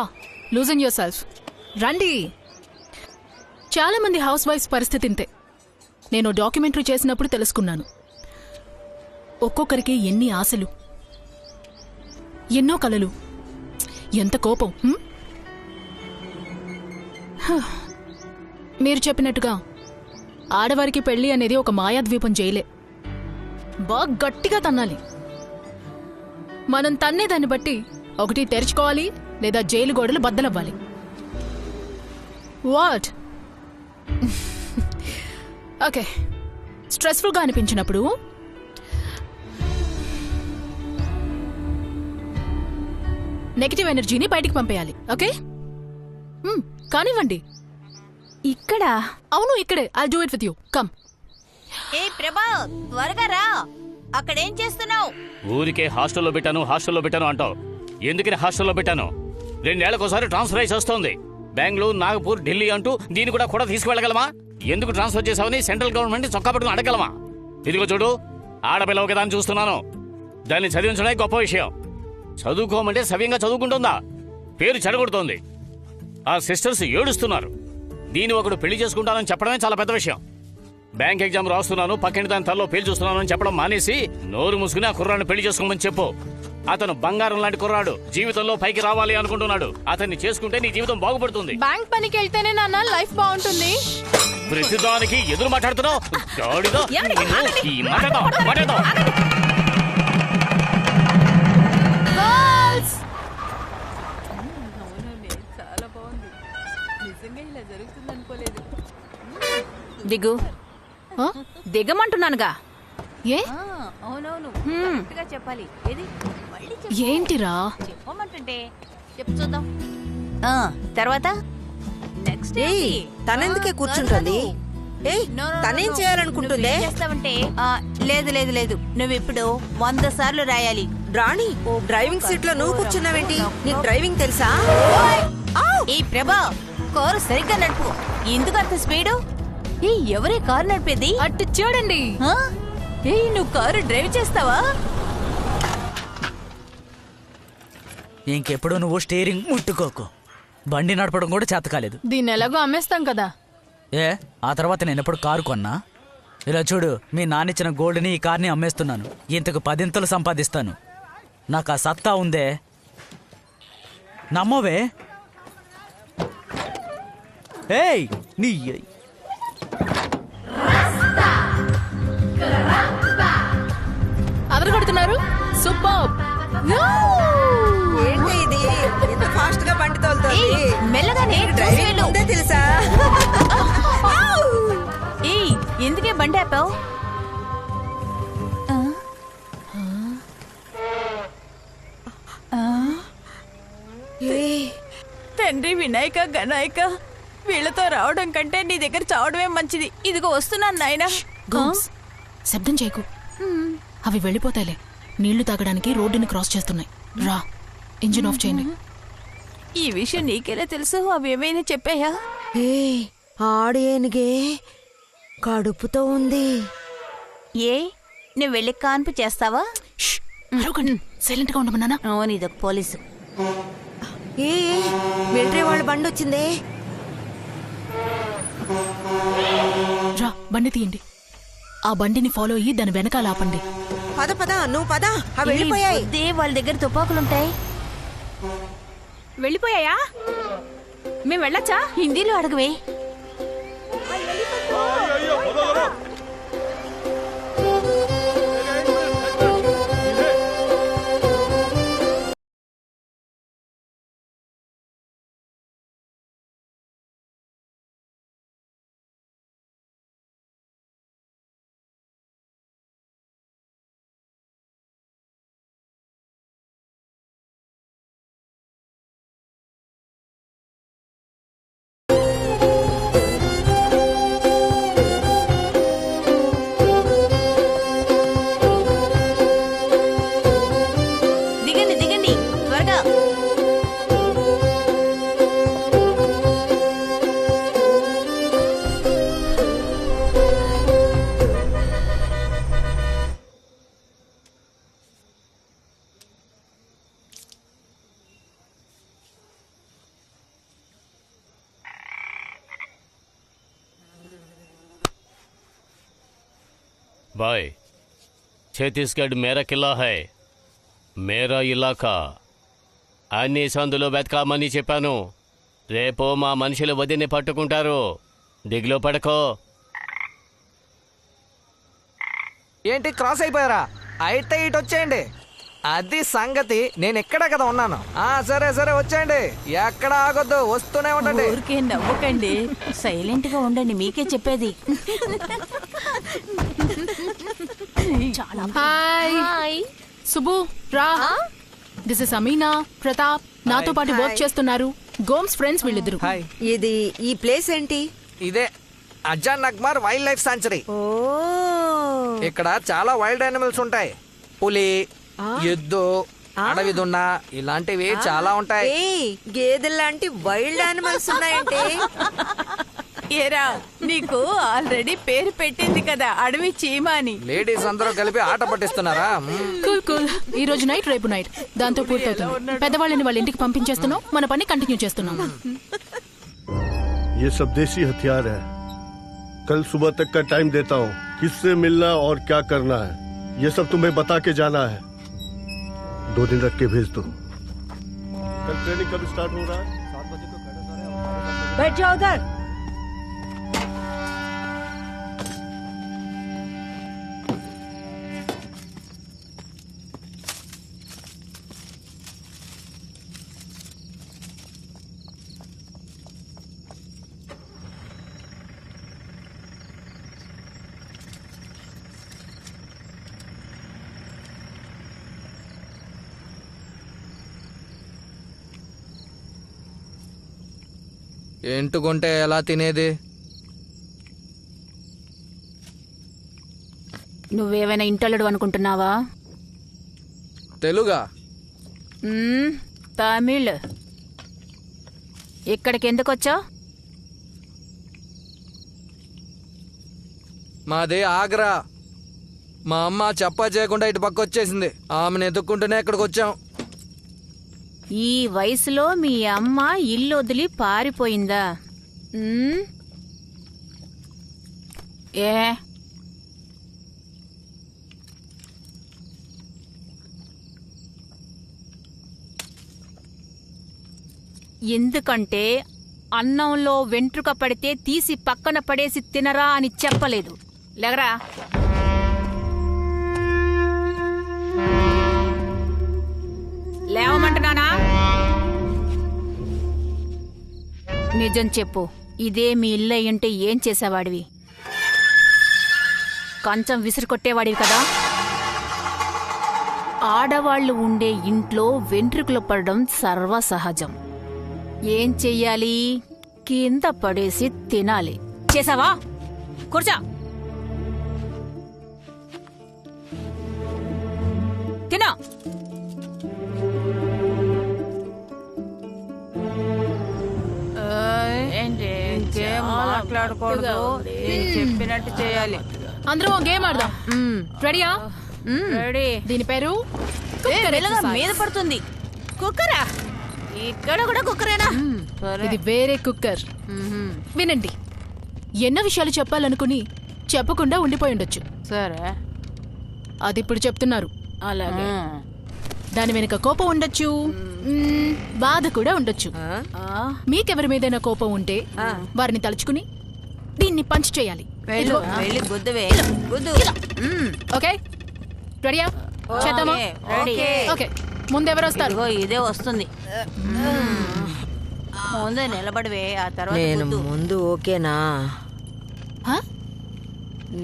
లూజన్ యువర్ సెల్ఫ్. రండి. చాలా మంది హౌస్ వైఫ్స్ పరిస్థితి ఇంతే. నేను డాక్యుమెంటరీ చేసినప్పుడు తెలుసుకున్నాను. ఒక్కొక్కరికి ఎన్ని ఆశలు, ఎన్నో కలలు, ఎంత కోపం. మీరు చెప్పినట్టుగా ఆడవారికి పెళ్లి అనేది ఒక మాయాద్వీపం జైలే. బాగా గట్టిగా తన్నాలి. మనం తన్నేదాన్ని బట్టి ఒకటి తెరుచుకోవాలి, లేదా జైలు గోడలు బద్దలవ్వాలి. వాట్? ఓకే. స్ట్రెస్ఫుల్గా అనిపించినప్పుడు నెగటివ్ ఎనర్జీని బయటికి పంపేయాలి. ఓకే, కానివ్వండి. ఇక్కడ? అవును, ఇక్కడే. I do it with you. Come. ఏ ప్రభా, త్వరగా రా. అక్కడేం చేస్తున్నావు? ఊరికే హాస్టల్లో పెట్టాను అంటావు. ఎందుకని హాస్టల్లో పెట్టాను? 2 ఏళ్లకోసారి ట్రాన్స్ఫర్ అయి వస్తోంది. బెంగళూరు, నాగపూర్, ఢిల్లీ అంటూ దీన్ని కూడా తీసుకువెళ్ళగలమా? ఎందుకు ట్రాన్స్ఫర్ చేసావని సెంట్రల్ గవర్నమెంట్ చొక్కా పట్టుకుని అడగలమా? ఇదిగో చూడు, ఆడపిల్ల ఒక దాన్ని చూస్తున్నాను. దాన్ని చదివించడమే గొప్ప విషయం. చదువుకోమంటే సవ్యంగా చదువుకుంటుందా? పేరు చెడగొడుతోంది. ఆ సిస్టర్స్ ఏడుస్తున్నారు. దీన్ని ఒకడు పెళ్లి చేసుకుంటానని చెప్పడమే చాలా పెద్ద విషయం. బ్యాంక్ ఎగ్జామ్ రాస్తున్నాను, పక్కన దాని తల్లో పేరు చూస్తున్నాను అని చెప్పడం మానేసి నోరు మూసుకుని ఆ కుర్రాన్ని పెళ్లి చేసుకోమని చెప్పు. అతను బంగారం లాంటి కుర్రాడు, జీవితంలో పైకి రావాలి అనుకుంటున్నాడు. అతన్ని చేసుకుంటే నీ జీవితం బాగుపడుతుంది. బ్యాంక్ పనికి వెళ్తేనే నాన్న లైఫ్ బాగుంటుంది. ప్రతిదానికి ఎదురు మాట్లాడుతున్నావు. దిగు. దిగమంటున్నానుగా. ఏ? అవునవును, చెప్పాలి. ఏంటిరా చెప్పమంటుంటే చెప్పు చూద్దాం. తర్వాత నెక్స్ట్ తనెందుకే కూర్చుంటుంది? తనేం చేయాలనుకుంటుందే? లేదు లేదు లేదు, నువ్వు ఇప్పుడు 100 సార్లు రాయాలి. రాణి, డ్రైవింగ్ సీట్ లో నువ్వు కూర్చున్నావేంటి? నీకు డ్రైవింగ్ తెలుసా? ఈ ప్రభా, కారు సరిగ్గా నడుపు. ఎందుకు అంత స్పీడు? ఎవరే కారు నడిపేది? అటు చూడండి. నువ్వు కారు డ్రైవ్ చేస్తావా? ఇంకెప్పుడు నువ్వు స్టీరింగ్ ముట్టుకోకు. బండి నడపడం కూడా చేత కాలేదు. దీన్ని ఎలాగో అమ్మేస్తాం కదా. ఆ తర్వాత నేను ఎప్పుడు కారు కొన్నా? ఇలా చూడు, మీ నాన్నిచ్చిన గోల్డ్ని ఈ కార్ని అమ్మేస్తున్నాను. ఇంతకు 10 సంపాదిస్తాను. నాకు ఆ సత్తా ఉందే. నమ్మవే? ఏయ్ నీ అదరగొడుతున్నారు. సూపర్. ఏంటి ఇది? ఇంత ఫాస్ట్ గా బండి తోలుతోంది. మెల్లగానే డ్రైవింగ్ ఉందే తెలుసా? ఎందుకే బండి ఆపావు? తండ్రి వినాయక గణాయక, వీళ్ళతో రావడం కంటే నీ దగ్గర చావడమే మంచిది. ఇదిగో వస్తున్నాను నాయనా. శబ్దం చేయకు, అవి వెళ్ళిపోతాయిలే. నీళ్లు తాగడానికి రోడ్డుని క్రాస్ చేస్తున్నాయి. రా, ఇంజిన్ ఆఫ్ చేయండి. ఈ విషయం నీకెలా తెలుసు? అవేమైనా చెప్పాయా? ఆడేనిగే కడుపుతో ఉంది. నువ్వు వెళ్ళి కాన్పు చేస్తావా? సైలెంట్ గా ఉండమన్నానా? ఇదొక పోలీసు. మిలిటరీ వాళ్ళ బండి వచ్చిందే. రా, బండి తీయండి. ఆ బండిని ఫాలో అయ్యి దాని వెనకాల ఆపండి. పద పద, నువ్వు పద. అవి వెళ్ళిపోయాయి. వాళ్ళ దగ్గర తుపాకులుంటాయి. వెళ్ళిపోయాయా? మేము వెళ్ళొచ్చా? హిందీలో అడగవే. బాయ్ ఛత్తీస్గఢ్ మేరా కిల్లా హై, మేరా ఇలాకా. అన్ని సందులో వెతకామని చెప్పాను. రేపు మా మనుషులు వదిని పట్టుకుంటారు. దిగులో పడకో. ఏంటి క్రాస్ అయిపోయారా? అయితే ఇటు వచ్చేయండి. అది సంగతి. నేను ఎక్కడ కదా ఉన్నాను. సరే సరే వచ్చేయండి. ఎక్కడ ఆగొద్దు, వస్తూనే ఉండండి. ఊరికే నవ్వకండి, సైలెంట్ గా ఉండండి, మీకే చెప్పేది. హాయ్ సుబ్బు రా. దిస్ ఇస్ అమీనా, ప్రతాప్ నాతో పాటు వర్క్ చేస్తున్నారు. గోమ్స్ ఫ్రెండ్స్ వీళ్ళిద్దరు. ఇది ఈ ప్లేస్ ఏంటి? ఇదే అజాన్ నగ్మార్ వైల్డ్ లైఫ్ సాంచురీ. ఇక్కడ చాలా వైల్డ్ యానిమల్స్ ఉంటాయి. పులి, ఎద్దు, అడవి దున్న ఇలాంటివి చాలా ఉంటాయి. గేదెల్లాంటి వైల్డ్ యానిమల్స్ ఉన్నాయంటే ఏరా, నీకు ఆల్రెడీ పేరు పెట్టింది కదా, అడవి చీమ అని. లేడీస్ అందరూ కలిపి ఆట పట్టిస్తున్నారా? Cool cool. ఈ రోజు నైట్, రేపు నైట్ దాంతో పూర్తవుతుంది. పెద్దవాళ్ళని వాళ్ళ ఇంటికి పంపించేస్తున్నాం, మన పని కంటిన్యూ చేస్తున్నాం. ये सब देसी हथियार है। कल सुबह तक का टाइम देता हूँ, किससे मिलना और क्या करना है ये सब तुम्हें बता के जाना है। 2 दिन रख के भेज दो। कल ट्रेनिंग कब स्टार्ट हो रहा है? 7 बजे तो बैठ जाओ उधर। ఎంటుకుంటే ఎలా తినేది? నువ్వేమైనా ఇంటలుడు అనుకుంటున్నావా? తెలుగా? తమిళ్. ఇక్కడికి ఎందుకు వచ్చావు? మాది ఆగ్రా. మా అమ్మ చెప్పా చేయకుండా ఇటు పక్క వచ్చేసింది. ఆమెను ఎదుక్కుంటూనే ఇక్కడికి వచ్చాం. ఈ వయసులో మీ అమ్మ ఇల్లు వదిలి పారిపోయిందా? ఏ ఎందుకంటే అన్నంలో వెంట్రుక పడితే తీసి పక్కన పడేసి తినరా అని చెప్పలేదు. లేగరా. లేవమంటున్నానా? నిజం చెప్పు, ఇదే మీ ఇల్లు అయ్యుంటే ఏం చేసేవాడివి? కంచం విసిరి కొట్టేవాడివి కదా. ఆడవాళ్లు ఉండే ఇంట్లో వెంట్రుకలు పడడం సర్వసహజం. ఏం చెయ్యాలి? కింద పడేసి తినాలి. చేసావా? కూర్చో. తినా. మాట్లాడకూడదు, చెప్పినట్టు చేయాలి. అందరూ గేమ్ ఆడదాం. రెడీయా? రెడీ. దీని పేరు మీద పడుతుంది. కుక్కరా? ఇక్కడ కూడా కుక్కరేనా? ఇది వేరే కుక్కర్. వినండి, ఎన్నో విషయాలు చెప్పాలనుకుని చెప్పకుండా ఉండిపోయి ఉండొచ్చు. సరే, అది ఇప్పుడు చెప్తున్నారు. అలాగే. దాని వెనుక కోపం ఉండొచ్చు, బాధ కూడా ఉండొచ్చు. మీకెవరి మీదైనా కోపం ఉంటే వారిని తలుచుకుని దీన్ని పంచ్ చేయాలి. ఓకే, రెడీయా? చేద్దామా? ఓకే, ముందెవరు వస్తారు? ఇదే వస్తుంది. ముందే నిలబడివే, ఆ తర్వాత నేను ముందు ఓకేనా?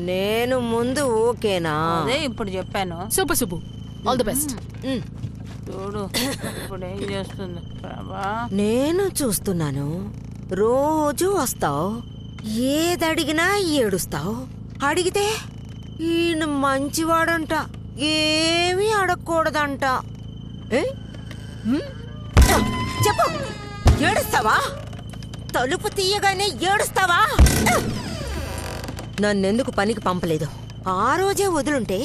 నేను ముందు ఓకేనా? అదే ఇప్పుడు చెప్పాను. Super Subbu, all the best. చూడు ఇప్పుడు ఏం చేస్తుంది ప్రభా. నేను చూస్తున్నాను. రోజు వస్తావు, ఏదడిగినా ఏడుస్తావు. అడిగితే ఈయన మంచివాడంట, ఏమీ అడగకూడదంట. చెప్పు, ఏడుస్తావా? తలుపు తీయగానే ఏడుస్తావా? నన్నెందుకు పనికి పంపలేదు? ఆ రోజే వదులుంటే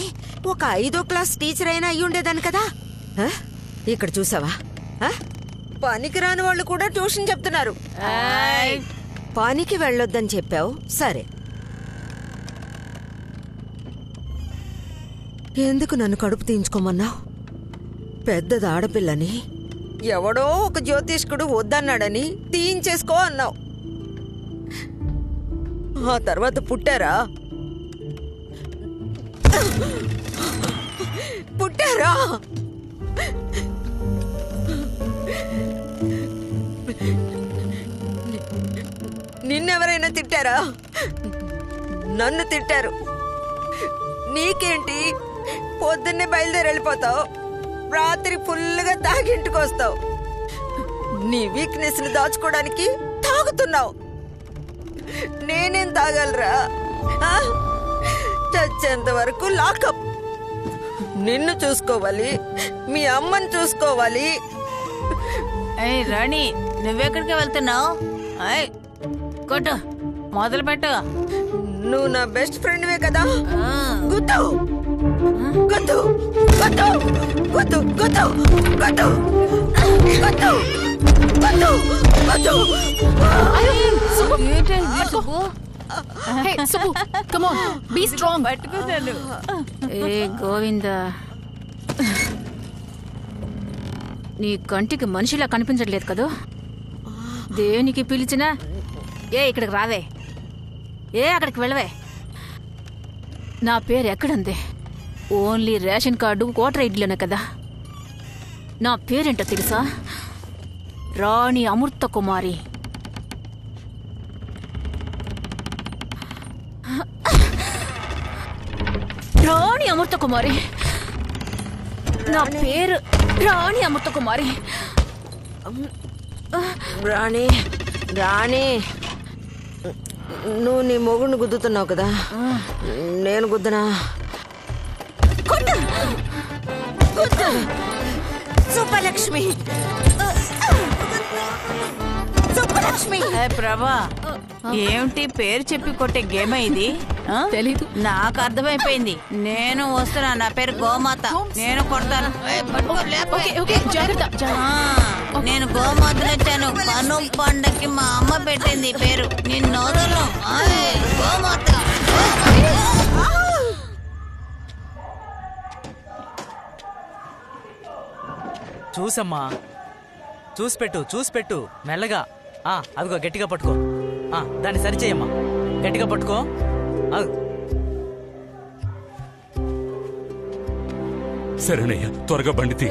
ఒక 5వ క్లాస్ టీచర్ అయినా అయ్యి ఉండేదాన్ని కదా. ఇక్కడ చూసావా, పనికి రాని వాళ్ళు కూడా ట్యూషన్ చెప్తున్నారు. పనికి వెళ్ళొద్దని చెప్పావు, సరే. ఎందుకు నన్ను కడుపు తీయించుకోమన్నావు? పెద్దది ఆడపిల్లని ఎవడో ఒక జ్యోతిష్కుడు వద్దన్నాడని తీయించేసుకో అన్నావు. ఆ తర్వాత పుట్టారా? నిన్నెవరైనా తిట్టారా? నన్ను తిట్టారు. నీకేంటి, పొద్దున్నే బయలుదేరి వెళ్ళిపోతావు, రాత్రి ఫుల్గా తాగింటికి వస్తావు. నీ వీక్నెస్ ని దాచుకోవడానికి తాగుతున్నావు. నేనేం తాగలరా? చచ్చేంత వరకు లాకప్. నిన్ను చూసుకోవాలి, మీ అమ్మని చూసుకోవాలి. రాణి, నువ్వెక్కడికి వెళ్తున్నావు? కొట్టు, మొదలు పెట్టు. నువ్వు నా బెస్ట్ ఫ్రెండ్వే కదా. గుద్దు గుద్దు గుద్దు గుద్దు గుద్దు గుద్దు గుద్దు గుద్దు గుద్దు. గోవింద, నీ కంటికి మనిషిలా కనిపించట్లేదు కదా. దేనికి పిలిచినా ఇక్కడికి రావే, అక్కడికి వెళ్ళవే. నా పేరు ఎక్కడుంది? ఓన్లీ రేషన్ కార్డు, ఓటర్ ఐడిలోనే కదా. నా పేరేంటో తెలుసా? రాణి అమృత కుమారి. రాణి అమృత కుమారి. నా పేరు రాణి అమృత కుమారి. రాణి, రాణి, నువ్వు నీ మొగుడిని గుద్దుతున్నావు కదా, నేను గుద్దనా? సుబ్బలక్ష్మి, సుబ్బలక్ష్మి. ప్రభా, ఏమిటి పేరు చెప్పి కొట్టే గేమ్ ఇది? తెలీదు. నాకు అర్థమైపోయింది. నేను వస్తున్నా. నా పేరు గోమాత. నేను కొడతాను. నేను గోమాతను వచ్చాను. కను పండకి మా అమ్మ పెట్టింది పేరు. నిన్ను వదలను. గోమాత. చూసమ్మా, చూసి పెట్టు మెల్లగా. అదిగో గట్టిగా పట్టుకో. దాన్ని సరిచేయమ్మా, గట్టిగా పట్టుకో. సరేనయ్యా, త్వరగా బండి తీ.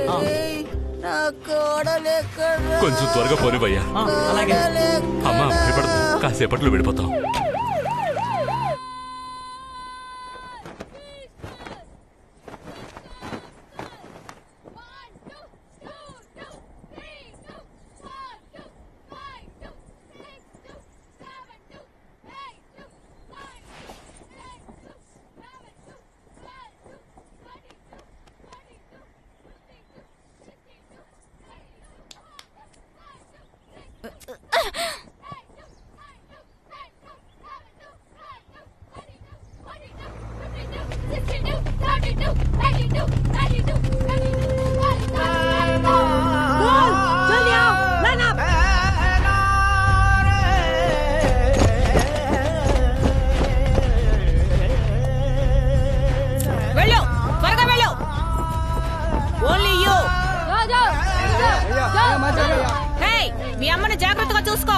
కొంచెం త్వరగా పోనివయ్యా. అలాగే అమ్మా, భయపడదు, కాసేపట్లో విడిపోతాం. మీ అమ్మని జాగ్రత్తగా చూసుకో.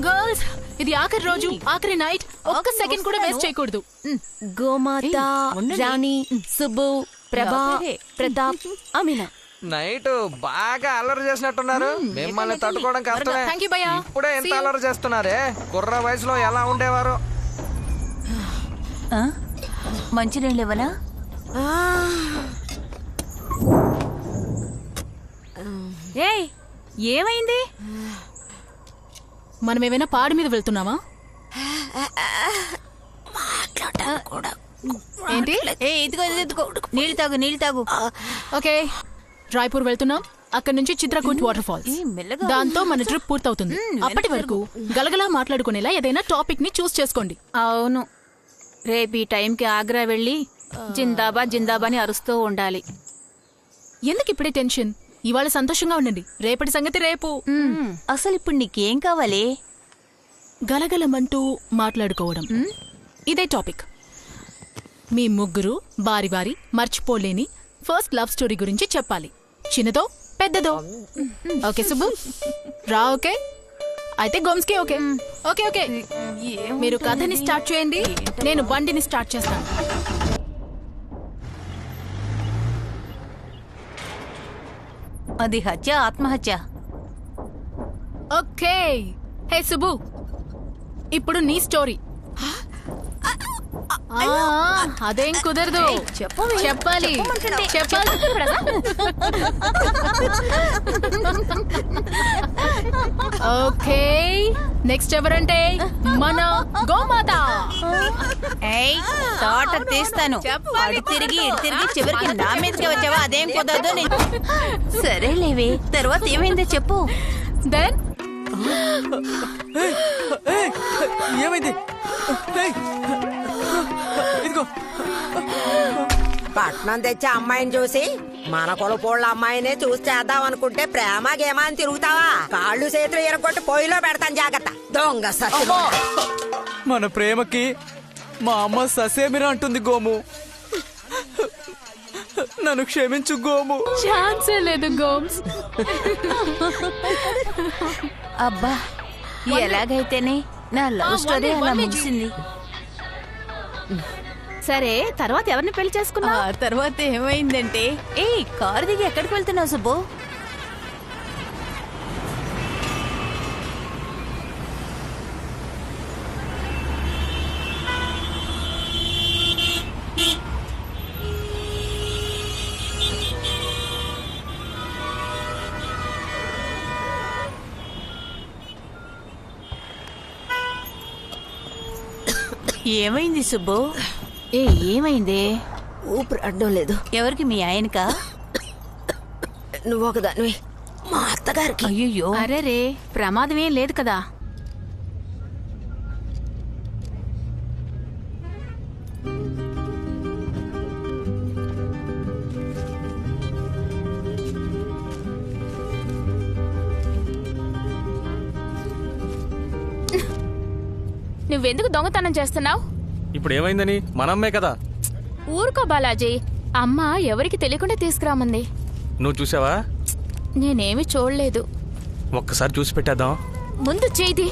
గర్ల్స్, ఇది ఆఖరి రోజు, ఆఖరి నైట్. ఒక్క సెకండ్ కూడా వేస్ట్ చేయకూడదు. గోమాత, రాణి, సుబ్బు, ప్రభా, ప్రతాప్, అమీనా. నైట్ బాగా అల్లరి చేసినట్టున్నారు. మిమ్మల్ని తట్టుకోవడం కష్టమే. ఇప్పుడే ఎంత అల్లరి చేస్తున్నారే. కుర్ర వయసులో ఎలా ఉండేవారు? మంచినీళ్ళు ఇవ్వనా? ఏమైంది? మనం ఏమైనా పాడి మీద వెళ్తున్నామా? ఏంటి? ఇదిగో నీళ్ళు తాగు. ఓకే, రాయ్పూర్ వెళ్తున్నాం. అక్కడ నుంచి చిత్రకూట్ వాటర్ ఫాల్స్. దాంతో మన ట్రిప్ పూర్తవుతుంది. అప్పటి వరకు గలగలా మాట్లాడుకునేలా ఏదైనా టాపిక్ ని చూస్ చేసుకోండి. అవును, రేపు ఈ టైంకి ఆగ్రా వెళ్ళి జిందాబాద్ జిందాబాద్ అని అరుస్తూ ఉండాలి. ఎందుకు ఇప్పుడే టెన్షన్? ఇవాళ సంతోషంగా ఉండండి, రేపటి సంగతి రేపు. అసలు ఇప్పుడు నీకేం కావాలి? గలగలమంటూ మాట్లాడుకోవడం, ఇదే టాపిక్. మీ ముగ్గురు బారి బారి మర్చిపోలేని ఫస్ట్ లవ్ స్టోరీ గురించి చెప్పాలి, చిన్నదో పెద్దదో. ఓకే సుబ్బు రా. ఓకే అయితే గోమ్స్కి ఓకే. ఓకే ఓకే మీరు కథని స్టార్ట్ చేయండి, నేను బండిని స్టార్ట్ చేస్తాను. అది హత్య, ఆత్మహత్య. ఓకే హే సుబ్బు, ఇప్పుడు నీ స్టోరీ. అదేం కుదరదు, చెప్పాలి. ఓకే నెక్స్ట్ ఎవరంటే మన గోమాత. తోట తీస్తాను. అటు తిరిగి ఇటు తిరిగి చివరికి నా మీదకి వచ్చావా? అదేం కుదరదు. సరేలేవే, తర్వాత ఏమైందో చెప్పు. దెన్ ఏమైంది? ఇదిగో పట్నం తెచ్చే అమ్మాయిని చూసి మన కొలపోళ్ళ అమ్మాయినే చూసి చేద్దాం అనుకుంటే ప్రేమ గేమా అని తిరుగుతావా? కాళ్ళు చేతులు ఎరగొట్టి పొయ్యిలో పెడతాను, జాగ్రత్త. దొంగ సచ్చి. మన ప్రేమకి మా అమ్మ ససేమిరా అంటుంది గోము. నన్ను క్షమించు గోము. ఛాన్సే లేదు గోమ్స్. అబ్బా, ఎలాగైతేనే నా లవ్ స్టోరీ అలా ముగిసింది. సరే, తర్వాత ఎవరిని పెళ్లి చేసుకున్నా? తర్వాత ఏమైందంటే, కారు దిగి ఎక్కడికి వెళ్తున్నావు సుబ్బు? ఏమైంది సుబ్బు? ఏమైంది? ఊపిరి అడ్డం లేదు. ఎవరికి? మీ ఆయనకా? నువ్వు ఒకదానివి, మా అత్తగారికి. అయ్యో, అరే రే, ప్రమాదం ఏం లేదు కదా? నువ్వెందుకు దొంగతనం చేస్తున్నావు? ఇప్పుడు ఏమైందని? మనమ్మే కదా. ఊరుకో బాలాజీ, అమ్మ ఎవరికి తెలియకుండా తీసుకురామంది. నువ్వు చూసావా? నేనేమి చూడలేదు. ఒక్కసారి చూసి పెట్టేద్దాం. ముందు చేయి,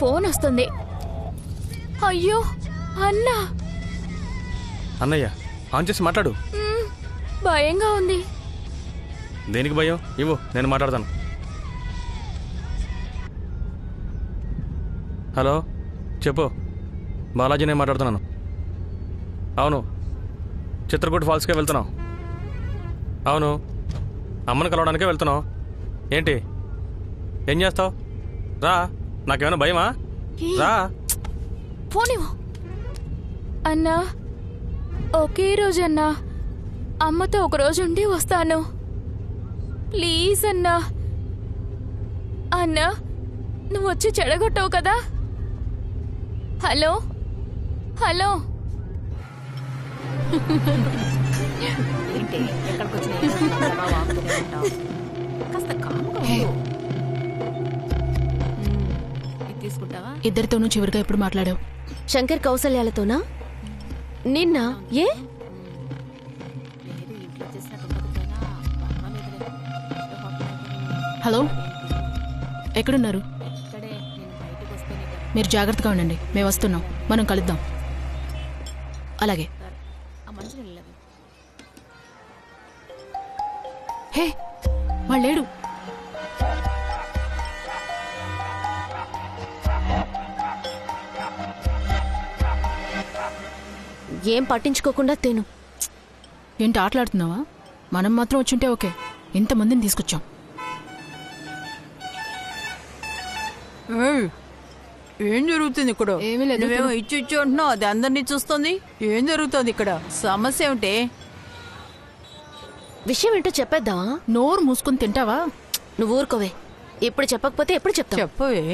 ఫోన్ వస్తుంది. అయ్యో అన్నా. అన్నయ్య, ఆన్ చేసి మాట్లాడు. భయంగా ఉంది. దేనికి భయం? ఇవ్వు, నేను మాట్లాడతాను. హలో, చెప్పు. బాలాజీనే మాట్లాడుతున్నాను. అవును, చిత్రకూట ఫాల్స్కే వెళ్తున్నావు. అవును, అమ్మని కలవడానికే వెళ్తున్నావు. ఏంటి, ఏం చేస్తావు? రా, నాకేమైనా భయమా? రా. ఫోన్ అన్నా, ఒకే రోజు అన్నా. అమ్మతో ఒక రోజు ఉండి వస్తాను. ప్లీజ్ అన్నా. అన్నా, నువ్వు వచ్చి చెడగొట్టావు కదా. Hello hello. ఇద్దరితోనూ చివరిగా ఎప్పుడు మాట్లాడావు? శంకర్ కౌసల్యాలతోనా? నిన్న. ఏ? హలో, ఎక్కడున్నారు? మీరు జాగ్రత్తగా ఉండండి, మేము వస్తున్నాం. మనం కలుద్దాం. అలాగే. హే, వాళ్ళేడు. ఏం పట్టించుకోకుండా తిను. ఏంటి ఆటలాడుతున్నావా? మనం మాత్రం వచ్చుంటే ఓకే, ఇంతమందిని తీసుకొచ్చాం. ఏం జరుగుతుంది ఇక్కడ? ఏమీ లేదు. నువ్వేమో ఇచ్చి ఇచ్చి ఉంటున్నావు, అది అందరినీ చూస్తుంది. ఏం జరుగుతుంది ఇక్కడ? సమస్య ఏమిటి? విషయం ఏంటో చెప్పేద్దామా? నోరు మూసుకుని తింటావా? నువ్వు ఊరుకోవే. ఇప్పుడు చెప్పకపోతే ఎప్పుడు చెప్తావు? చెప్పవే.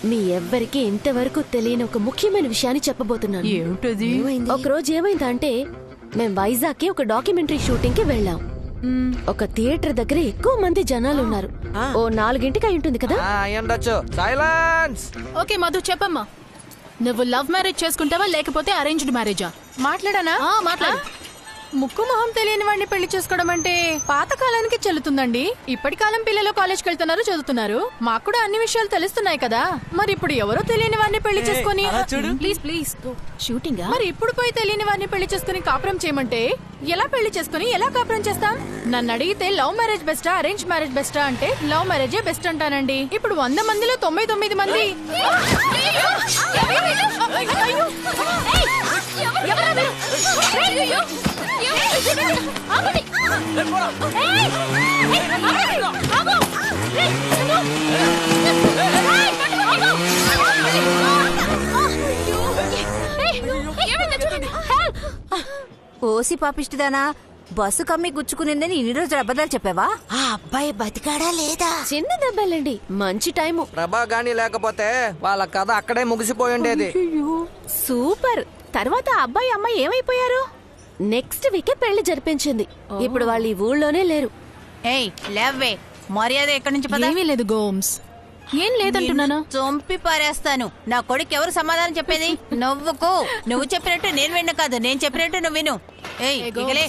మీ ఎవ్వరికి ఇంతవరకు తెలియని ఒక ముఖ్యమైన విషయాన్ని చెప్పబోతున్నాను. ఏమిటది? ఒక రోజు ఏమైందంటే, మేం వైజాగ్ కి ఒక డాక్యుమెంటరీ షూటింగ్ కి వెళ్ళాం. ఒక థియేటర్ దగ్గర ఎక్కువ మంది జనాలు ఉన్నారు. ఓ 4 అయి ఉంటుంది కదా. అయ్యుండొచ్చు. సైలెన్స్. ఓకే మధు చెప్పమ్మా, నువ్వు లవ్ మ్యారేజ్ చేసుకుంటావా లేకపోతే అరేంజ్డ్ మ్యారేజా? మాట్లాడానా? మాట్లాడు. ముక్కు మొహం తెలియని వాడిని పెళ్లి చేసుకోవడం అంటే పాత కాలానికి చెల్లుతుందండి. ఇప్పటి కాలం పిల్లలు కాలేజ్కి వెళ్తున్నారు, చదువుతున్నారు. మాకు కూడా అన్ని విషయాలు తెలుస్తున్నాయి కదా. మరి ఇప్పుడు ఎవరో తెలియని వాడిని పెళ్లి చేసుకుని ప్లీజ్ షూటింగ్ మరి ఇప్పుడు పోయి తెలియని వాడిని పెళ్లి చేసుకుని కాపురం చేయమంటే ఎలా పెళ్లి చేసుకుని ఎలా కాపురం చేస్తాం? నన్ను అడిగితే లవ్ మ్యారేజ్ బెస్టా అరేంజ్ మ్యారేజ్ బెస్టా అంటే లవ్ మ్యారేజే బెస్ట్ అంటానండి. ఇప్పుడు 100 మందిలో 99 మంది ఓసి పాపిష్టిదానా, బస్సు కమ్మి గుచ్చుకునిందని ఇన్ని రోజులు అబద్ధాలు చెప్పావా? ఆ అబ్బాయి బతికాడా లేదా? చిన్న దెబ్బలండి, మంచి టైము. ప్రభా గాని లేకపోతే వాళ్ళ కథ అక్కడే ముగిసిపోయి ఉండేది. సూపర్. తర్వాత అబ్బాయి అమ్మాయి ఏమైపోయారు? నెక్స్ట్ వీకే పెళ్లి జరిపించింది. ఇప్పుడు వాళ్ళు ఈ ఊళ్ళోనే లేరు. ఏయ్ లేవే, మర్యాద ఎక్కడి నుంచి పద. ఏమీ లేదు గోమ్స్, ఏం లేదంటున్నాను. చంపి పారేస్తాను. నా కొడుకు ఎవరు సమాధానం చెప్పేది? నువ్వుకు నువ్వు చెప్పినట్టు నేను విన్న కాదు, నేను చెప్పినట్టు నువ్వు విను. ఏయ్ ఇగలే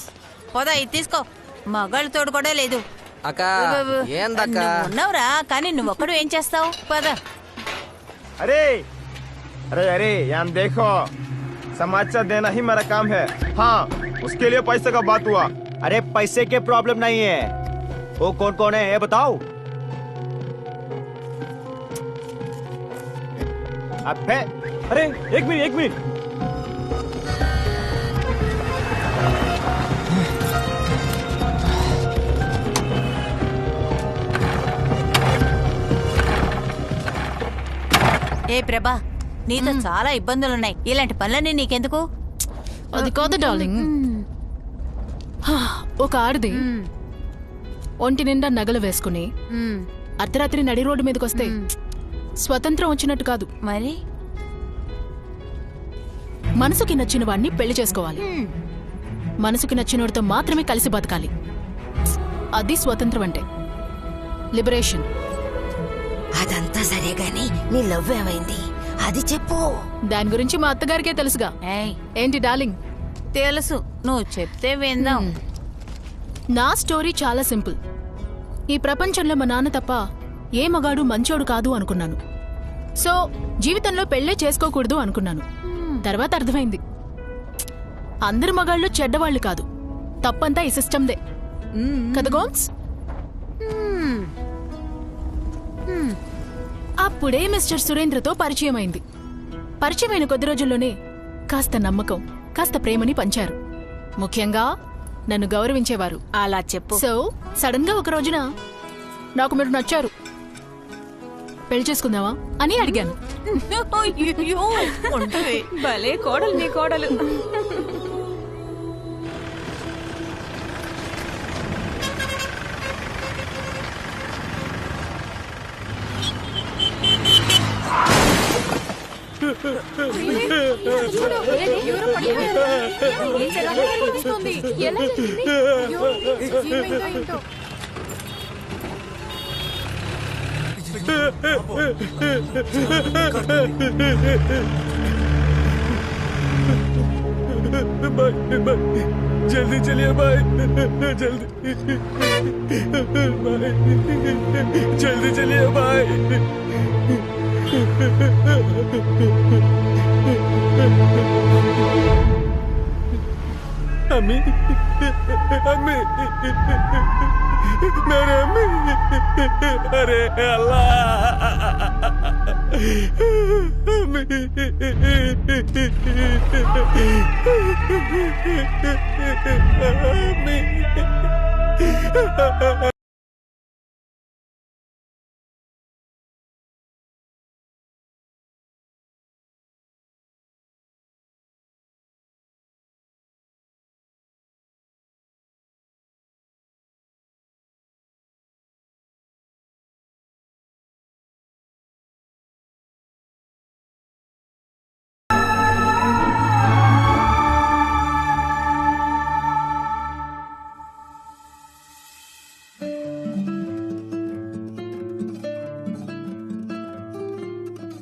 పోదా, ఇది తీసుకో. మగాళ్ళు తోడు కూడా లేదు. అక్క ఏందక్క ఉన్నావురా, కానీ నువ్వు ఒక్కడు ఏం చేస్తావు? పద. अरे अरे अरे यहाँ देखो, समाचार देना ही मेरा काम है। हाँ, उसके लिए पैसे का बात हुआ। अरे पैसे के प्रॉब्लम नहीं है, वो कौन कौन है ये बताओ। अबे अरे एक मिनट ఏ ప్రభా, నీతో చాలా ఇబ్బందులున్నాయి. ఇలాంటి పనులన్నీ నీకెందుకు? అది కాదు డార్లింగ్, ఒక ఆడది ఒంటి నిండా నగలు వేసుకుని అర్ధరాత్రి నడి రోడ్డు మీదకి వస్తే స్వతంత్రం వచ్చినట్టు కాదు. మరి మనసుకి నచ్చిన వాడిని పెళ్లి చేసుకోవాలి. మనసుకి నచ్చినోడితో మాత్రమే కలిసి బతకాలి. అది స్వతంత్రం అంటే, లిబరేషన్. అదంతా సరే గాని నీ లవ్ ఏమైంది అది చెప్పు. దాని గురించి మా అత్తగారికే తెలుసుగా. ఏంటి డార్లింగ్? తెలుసు, నువ్వు చెప్తే విందాం. నా స్టోరీ చాలా సింపుల్. ఈ ప్రపంచంలో మా నాన్న తప్ప ఏ మగాడు మంచోడు కాదు అనుకున్నాను. సో జీవితంలో పెళ్లే చేసుకోకూడదు అనుకున్నాను. తర్వాత అర్థమైంది, అందరు మగాళ్ళు చెడ్డవాళ్లు కాదు, తప్పంతా ఈ సిస్టమ్దే కదా గోన్స్. అప్పుడే మిస్టర్ సురేంద్రతో పరిచయం అయింది. పరిచయమైన కొద్ది రోజుల్లోనే కాస్త నమ్మకం, కాస్త ప్రేమని పంచారు. ముఖ్యంగా నన్ను గౌరవించేవారు. అలా చెప్పు. సో సడన్ గా ఒక రోజున నాకు మీరు నచ్చారు, పెళ్లి చేసుకుందావా అని అడిగాను. భలే కోడలు నీ కోడలు. जल्दी चलिए भाई, जल्दी जल्दी चलिए भाई। अम्मी अम्मी मेरे अम्मी, अरे अल्लाह अम्मी अम्मी।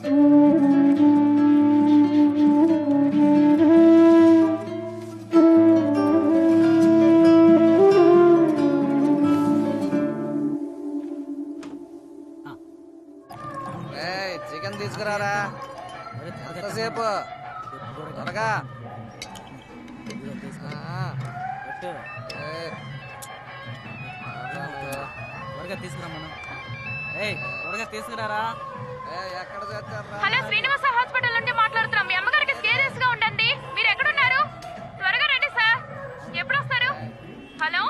చికెన్ తీసుకురారా, ఎంతసేపు త్వరగా. త్వరగా తీసుకురా మనం. త్వరగా తీసుకురారా. ఎక్కడ చేస్తారా? హలో, శ్రీనివాస హాస్పిటల్ నుండి మాట్లాడుతున్నాం. మీ అమ్మగారికి సీరియస్ గా ఉండండి. మీరు ఎక్కడున్నారు? త్వరగా రండి సార్. ఎప్పుడు వస్తారు? హలో,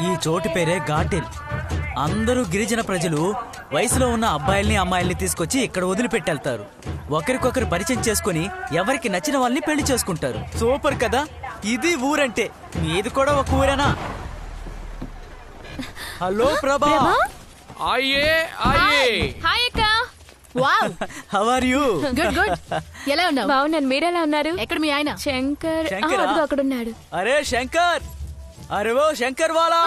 ఈ చోటు పేరే ఘాటిల్. అందరూ గిరిజన ప్రజలు వయసులో ఉన్న అబ్బాయిల్ని అమ్మాయిల్ని తీసుకొచ్చి ఇక్కడ వదిలిపెట్టెళ్తారు. ఒకరికొకరు పరిచయం చేసుకుని ఎవరికి నచ్చిన వాళ్ళని పెళ్లి చేసుకుంటారు. సూపర్ కదా, ఇది ఊరంటే. మీది కూడా ఒక ఊరేనా? హలో ప్రభా. హాయ్ అక్క. Wow, how are you? Good good. ఎలా ఉన్నావు? బాగున్నాను, మీరెలా ఉన్నారు? ఎక్కడ మీ ఆయన? శంకర్ శంకరా? అదిగో అక్కడ ఉన్నాడు. అరే శంకర్, అరే ఓ శంకర్ వాలా.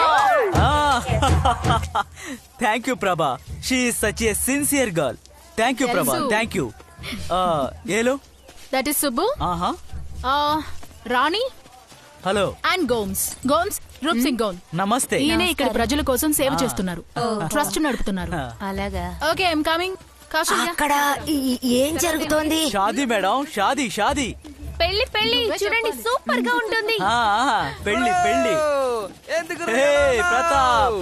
Thank you Prabha, she is such a sincere girl. Thank you Prabha, thank you. Hello that is Subbu. ఆహా. Rani hello. And Gomes Roop Singh gone. నమస్తే. ఈయనే ఇక్కడ ప్రజల కోసం సేవ చేస్తున్నారు, ట్రస్ట్ నడుపుతున్నారు. అలాగా. Okay, I'm coming. అక్కడ ఏం జరుగుతోంది? షాదీ మేడం, షాదీ షాదీ. పెళ్లి పెళ్లి చూడండి, సూపర్ గా ఉంటుంది. పెళ్లి పెళ్లి. హే ప్రతాప్,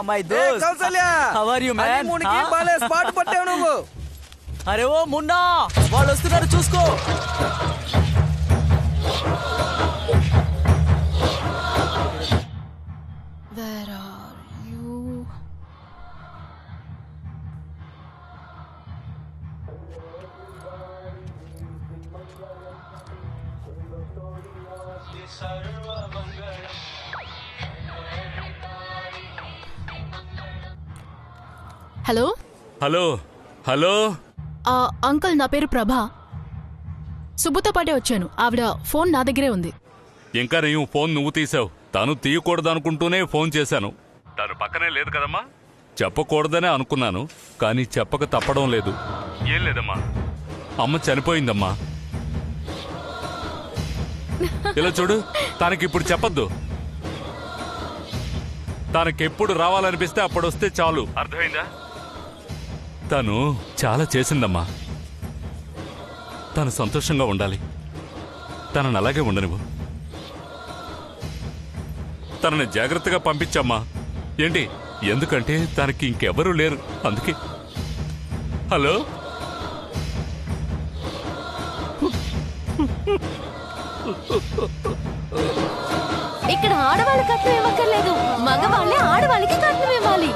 మై దోస్త్. How are you man? Spot పట్టావు నువ్వు. అరే ఓ మున్నా, వాళ్ళు వస్తున్నారు చూసుకో. Where are you? Hello hello hello. Uncle, నా పేరు ప్రభా. సుబ్బుతో పాటే వచ్చాను. ఆవిడ ఫోన్ నా దగ్గరే ఉంది. ఇంకా నేను ఫోన్ నువ్వు తీసావు. తను తీయకూడదు అనుకుంటూనే ఫోన్ చేశాను. తను పక్కనే లేదు కదమ్మా. చెప్పకూడదనే అనుకున్నాను, కానీ చెప్పక తప్పడం లేదు. ఏం లేదమ్మా, అమ్మ చనిపోయిందమ్మా. ఇలా చూడు, తనకిప్పుడు చెప్పొద్దు. తనకెప్పుడు రావాలనిపిస్తే అప్పుడు వస్తే చాలు, అర్థమైందా? తను చాలా చేసిందమ్మా. తను సంతోషంగా ఉండాలి. తనని అలాగే ఉండనివ్వు. తనని జాగ్రత్తగా పంపించమ్మా. ఏంటి? ఎందుకంటే తనకి ఇంకెవరూ లేరు, అందుకే. హలో. ఇక్కడ ఆడవాళ్ళ కట్నం ఇవ్వక్కర్లేదు, మగవాళ్ళే ఆడవాళ్ళకి కట్నం ఇవ్వాలి.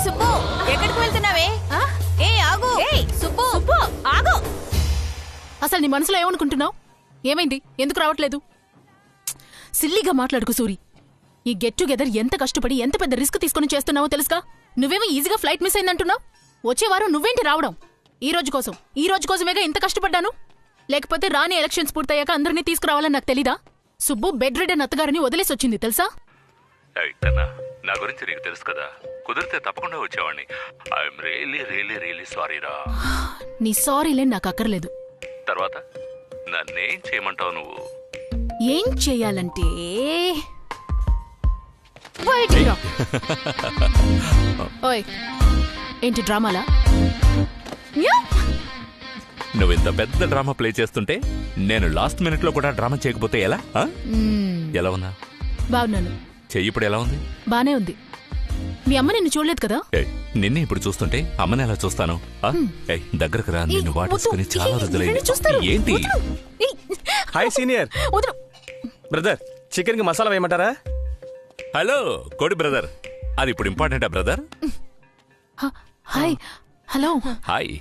సుబ్బు, ఎక్కడికి వెళ్తున్నావే? ఏ ఆగు. సుబ్బు, ఆగు. అసలు నీ మనసులో ఏమనుకుంటున్నావు? ఏమైంది? ఎందుకు రావట్లేదు? సిల్లీగా మాట్లాడుకు సూరి. ఈ గెట్ టుగెదర్ ఎంత కష్టపడి ఎంత పెద్ద రిస్క్ తీసుకుని చేస్తున్నావో తెలుసుగా. నువ్వేమో ఈజీగా ఫ్లైట్ మిస్ అయిందంటున్నావు. వచ్చే వారం నువ్వేంటి రావడం? ఈ రోజు కోసమేగా ఇంత కష్టపడ్డాను. లేకపోతే రాని ఎలక్షన్స్ పూర్తయ్యాక అందరినీ తీసుకురావాలని నాకు తెలీదా? సుబ్బు బెడ్ రెడ్ అత్తగారిని వదిలేసి వచ్చింది తెలుసా? నా గురించి నీకు తెలుసు కదా, కుదిరితే తప్పకుండా వచ్చేవాడిని. I'm really really really sorry రా. నీ సారీలే నాకు అక్కర్లేదు. తర్వాత నన్నేం చేయమంటావు నువ్వు? ఏం చెయ్యాలంటే బయటికి రా. ఓయ్ ఏంటి డ్రామాలా? నువ్వు ఇంత పెద్ద డ్రామా ప్లే చేస్తుంటే నేను లాస్ట్ మినిట్ లో కూడా డ్రామా చేయకపోతే ఎలా? ఎలా ఉన్నా? బాగున్నాను. చెయ్యి ఇప్పుడు ఎలా ఉంది? బానే ఉంది. మీ అమ్మ నిన్ను చూడలేదు కదా? నిన్నే ఇప్పుడు చూస్తుంటే అమ్మని ఎలా చూస్తాను? దగ్గరకు రా, నిన్ను వాటేసుకుని చాలా రోజులైంది. ఏంటి? Hi senior. బ్రదర్, చికెన్ కి మసాలా వేయమంటారా? హలో కోడి బ్రదర్, అది ఇప్పుడు ఇంపార్టెంటా బ్రదర్? హాయ్. హలో. హాయ్.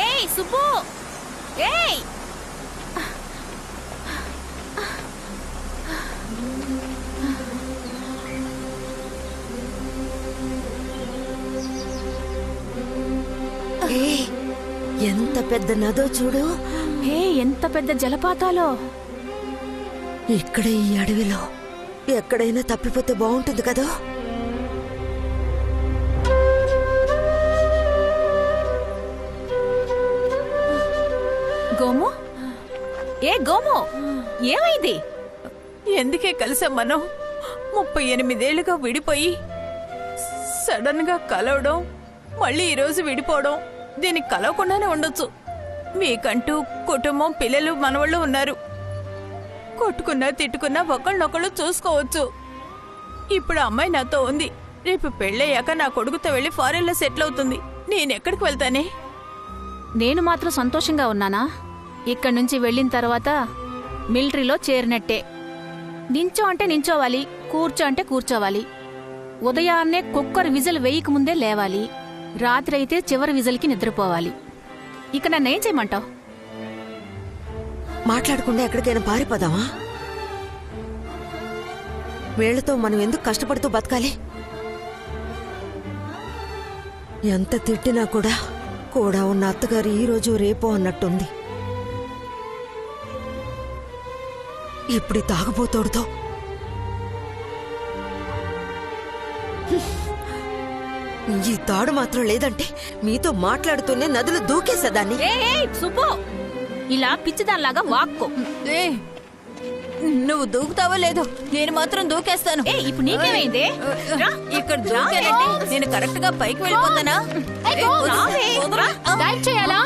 ఏయ్ సుబ్బు, ఏయ్ ఎంత పెద్ద నదో చూడు. ఎంత పెద్ద జలపాతాలో. ఇక్కడ ఈ అడవిలో ఎక్కడైనా తప్పిపోతే బాగుంటుంది కదా. గోము, ఏ గోము, ఏమైంది? ఎందుకే కలిసాం మనం? 38 ఏళ్లుగా విడిపోయి సడన్ గా కలవడం, మళ్ళీ ఈరోజు విడిపోవడం, దీనికి కలవకుండానే ఉండొచ్చు. మీకంటూ కుటుంబం, పిల్లలు, మనవాళ్ళు ఉన్నారు. కొట్టుకున్నా తిట్టుకున్నా ఒకళ్ళనొకళ్ళు చూసుకోవచ్చు. ఇప్పుడు అమ్మాయి నాతో ఉంది. రేపు పెళ్ళయ్యాక నా కొడుకుతో వెళ్ళి ఫారెన్ లో సెటిల్ అవుతుంది. నేనెక్కడికి వెళ్తానే? నేను మాత్రం సంతోషంగా ఉన్నానా? ఇక్కడి నుంచి వెళ్ళిన తర్వాత మిలిటరీలో చేరినట్టే. నించో అంటే నించోవాలి, కూర్చో అంటే కూర్చోవాలి. ఉదయాన్నే కుక్కర్ విజిల్ వేయక ముందే లేవాలి. రాత్రి అయితే చివరి విజిల్కి నిద్రపోవాలి. ఇక నన్నేం చేయమంటావు? మాట్లాడకుండా ఎక్కడికైనా పారిపోదామా? వీళ్లతో మనం ఎందుకు కష్టపడుతూ బతకాలి? ఎంత తిట్టినా కూడా ఉన్న అత్తగారు ఈ రోజు రేపో అన్నట్టుంది. ఇప్పుడు తాగబోతోడుతో ఈ తాడు మాత్రం లేదంటే మీతో మాట్లాడుతూనే నదులు దూకేసేదాన్ని. సుబ్బు, ఇలా పిచ్చిదానిలాగా వాక్కో. నువ్వు దూకుతావో లేదో, నేను మాత్రం దూకేస్తాను. ఇప్పుడు నీకేమైంది? ఇక్కడ దూకానంటే నేను కరెక్ట్ గా పైకి వెళ్ళిపోతానా? చేయాలా?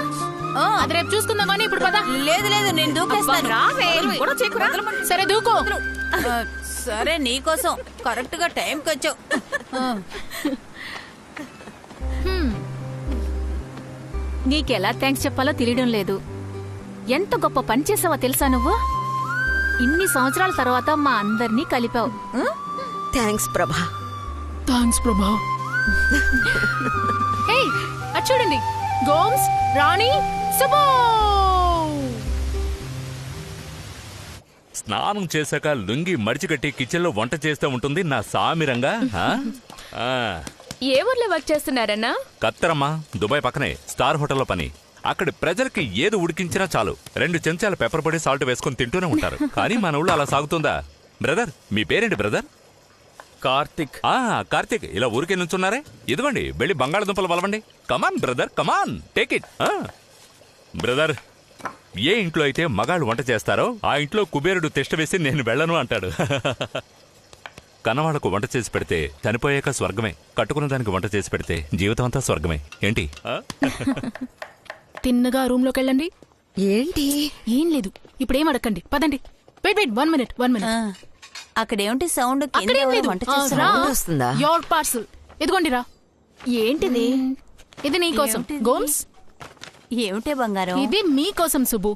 అది రేపు చూసుకుందాం కానీ ఇప్పుడు పద. లేదు లేదు, నేను దూకేస్తాను. సరే దూకో. సరే, నీకోసం కరెక్ట్ గా టైంకి వచ్చావు. నీకెలా థ్యాంక్స్ చెప్పాలో తెలియడం లేదు. ఎంత గొప్ప పని చేసావో తెలుసా నువ్వు? ఇన్ని సంవత్సరాల తర్వాత మా అందరినీ కలిపావు. థ్యాంక్స్ ప్రభా. థ్యాంక్స్ ప్రభా. హే, అది చూడండి, గోమ్స్, రాణి, సుబ్బు. స్నానం చేశాక లుంగి మడిచికట్టి కిచెన్ లో వంట చేస్తూ ఉంటుంది నా సామిరంగా. ఏ ఊర్లో వర్క్ చేస్తున్నారన్నా? కత్తరమ్మా, దుబాయ్ పక్కనే స్టార్ హోటల్లో పని. అక్కడి ప్రజలకి ఏది ఉడికించినా చాలు 2 చెంచాల పెప్పర్ పొడి, సాల్ట్ వేసుకొని తింటూనే ఉంటారు. కానీ మన ఊళ్ళో అలా సాగుతుందా? బ్రదర్, మీ పేరేంటి బ్రదర్? కార్తిక్. కార్తిక్, ఇలా ఊరికే నుంచున్నారే? ఇదిగోండి, వెళ్ళి బంగాళదుంపలు వలవండి. Come on brother, come on, take it. Brother, ఏ ఇంట్లో అయితే మగాళ్ళు వంట చేస్తారో ఆ ఇంట్లో కుబేరుడు తిష్ట వేసి నేను వెళ్ళను అంటాడు. కన్నవాళ్లకు వంట చేసి పెడితే చనిపోయాక స్వర్గమే, కట్టుకున్న దానికి వంట చేసి పెడితే జీవితం అంతా స్వర్గమే. ఏంటి? తిన్నగా రూమ్ లోకి వెళ్ళండి. ఏంటి? ఏం లేదు, ఇప్పుడేం అడగండి, పదండి. Wait 1 minute. అక్కడేమిటి సౌండ్? వస్తుందా? యోర్ పార్సల్ ఇదిగోండి రా. ఏంటిది? ఇది నీకోసం గోమ్స్. ఏమిటే బంగారం? ఇది మీకోసం సుబ్బు.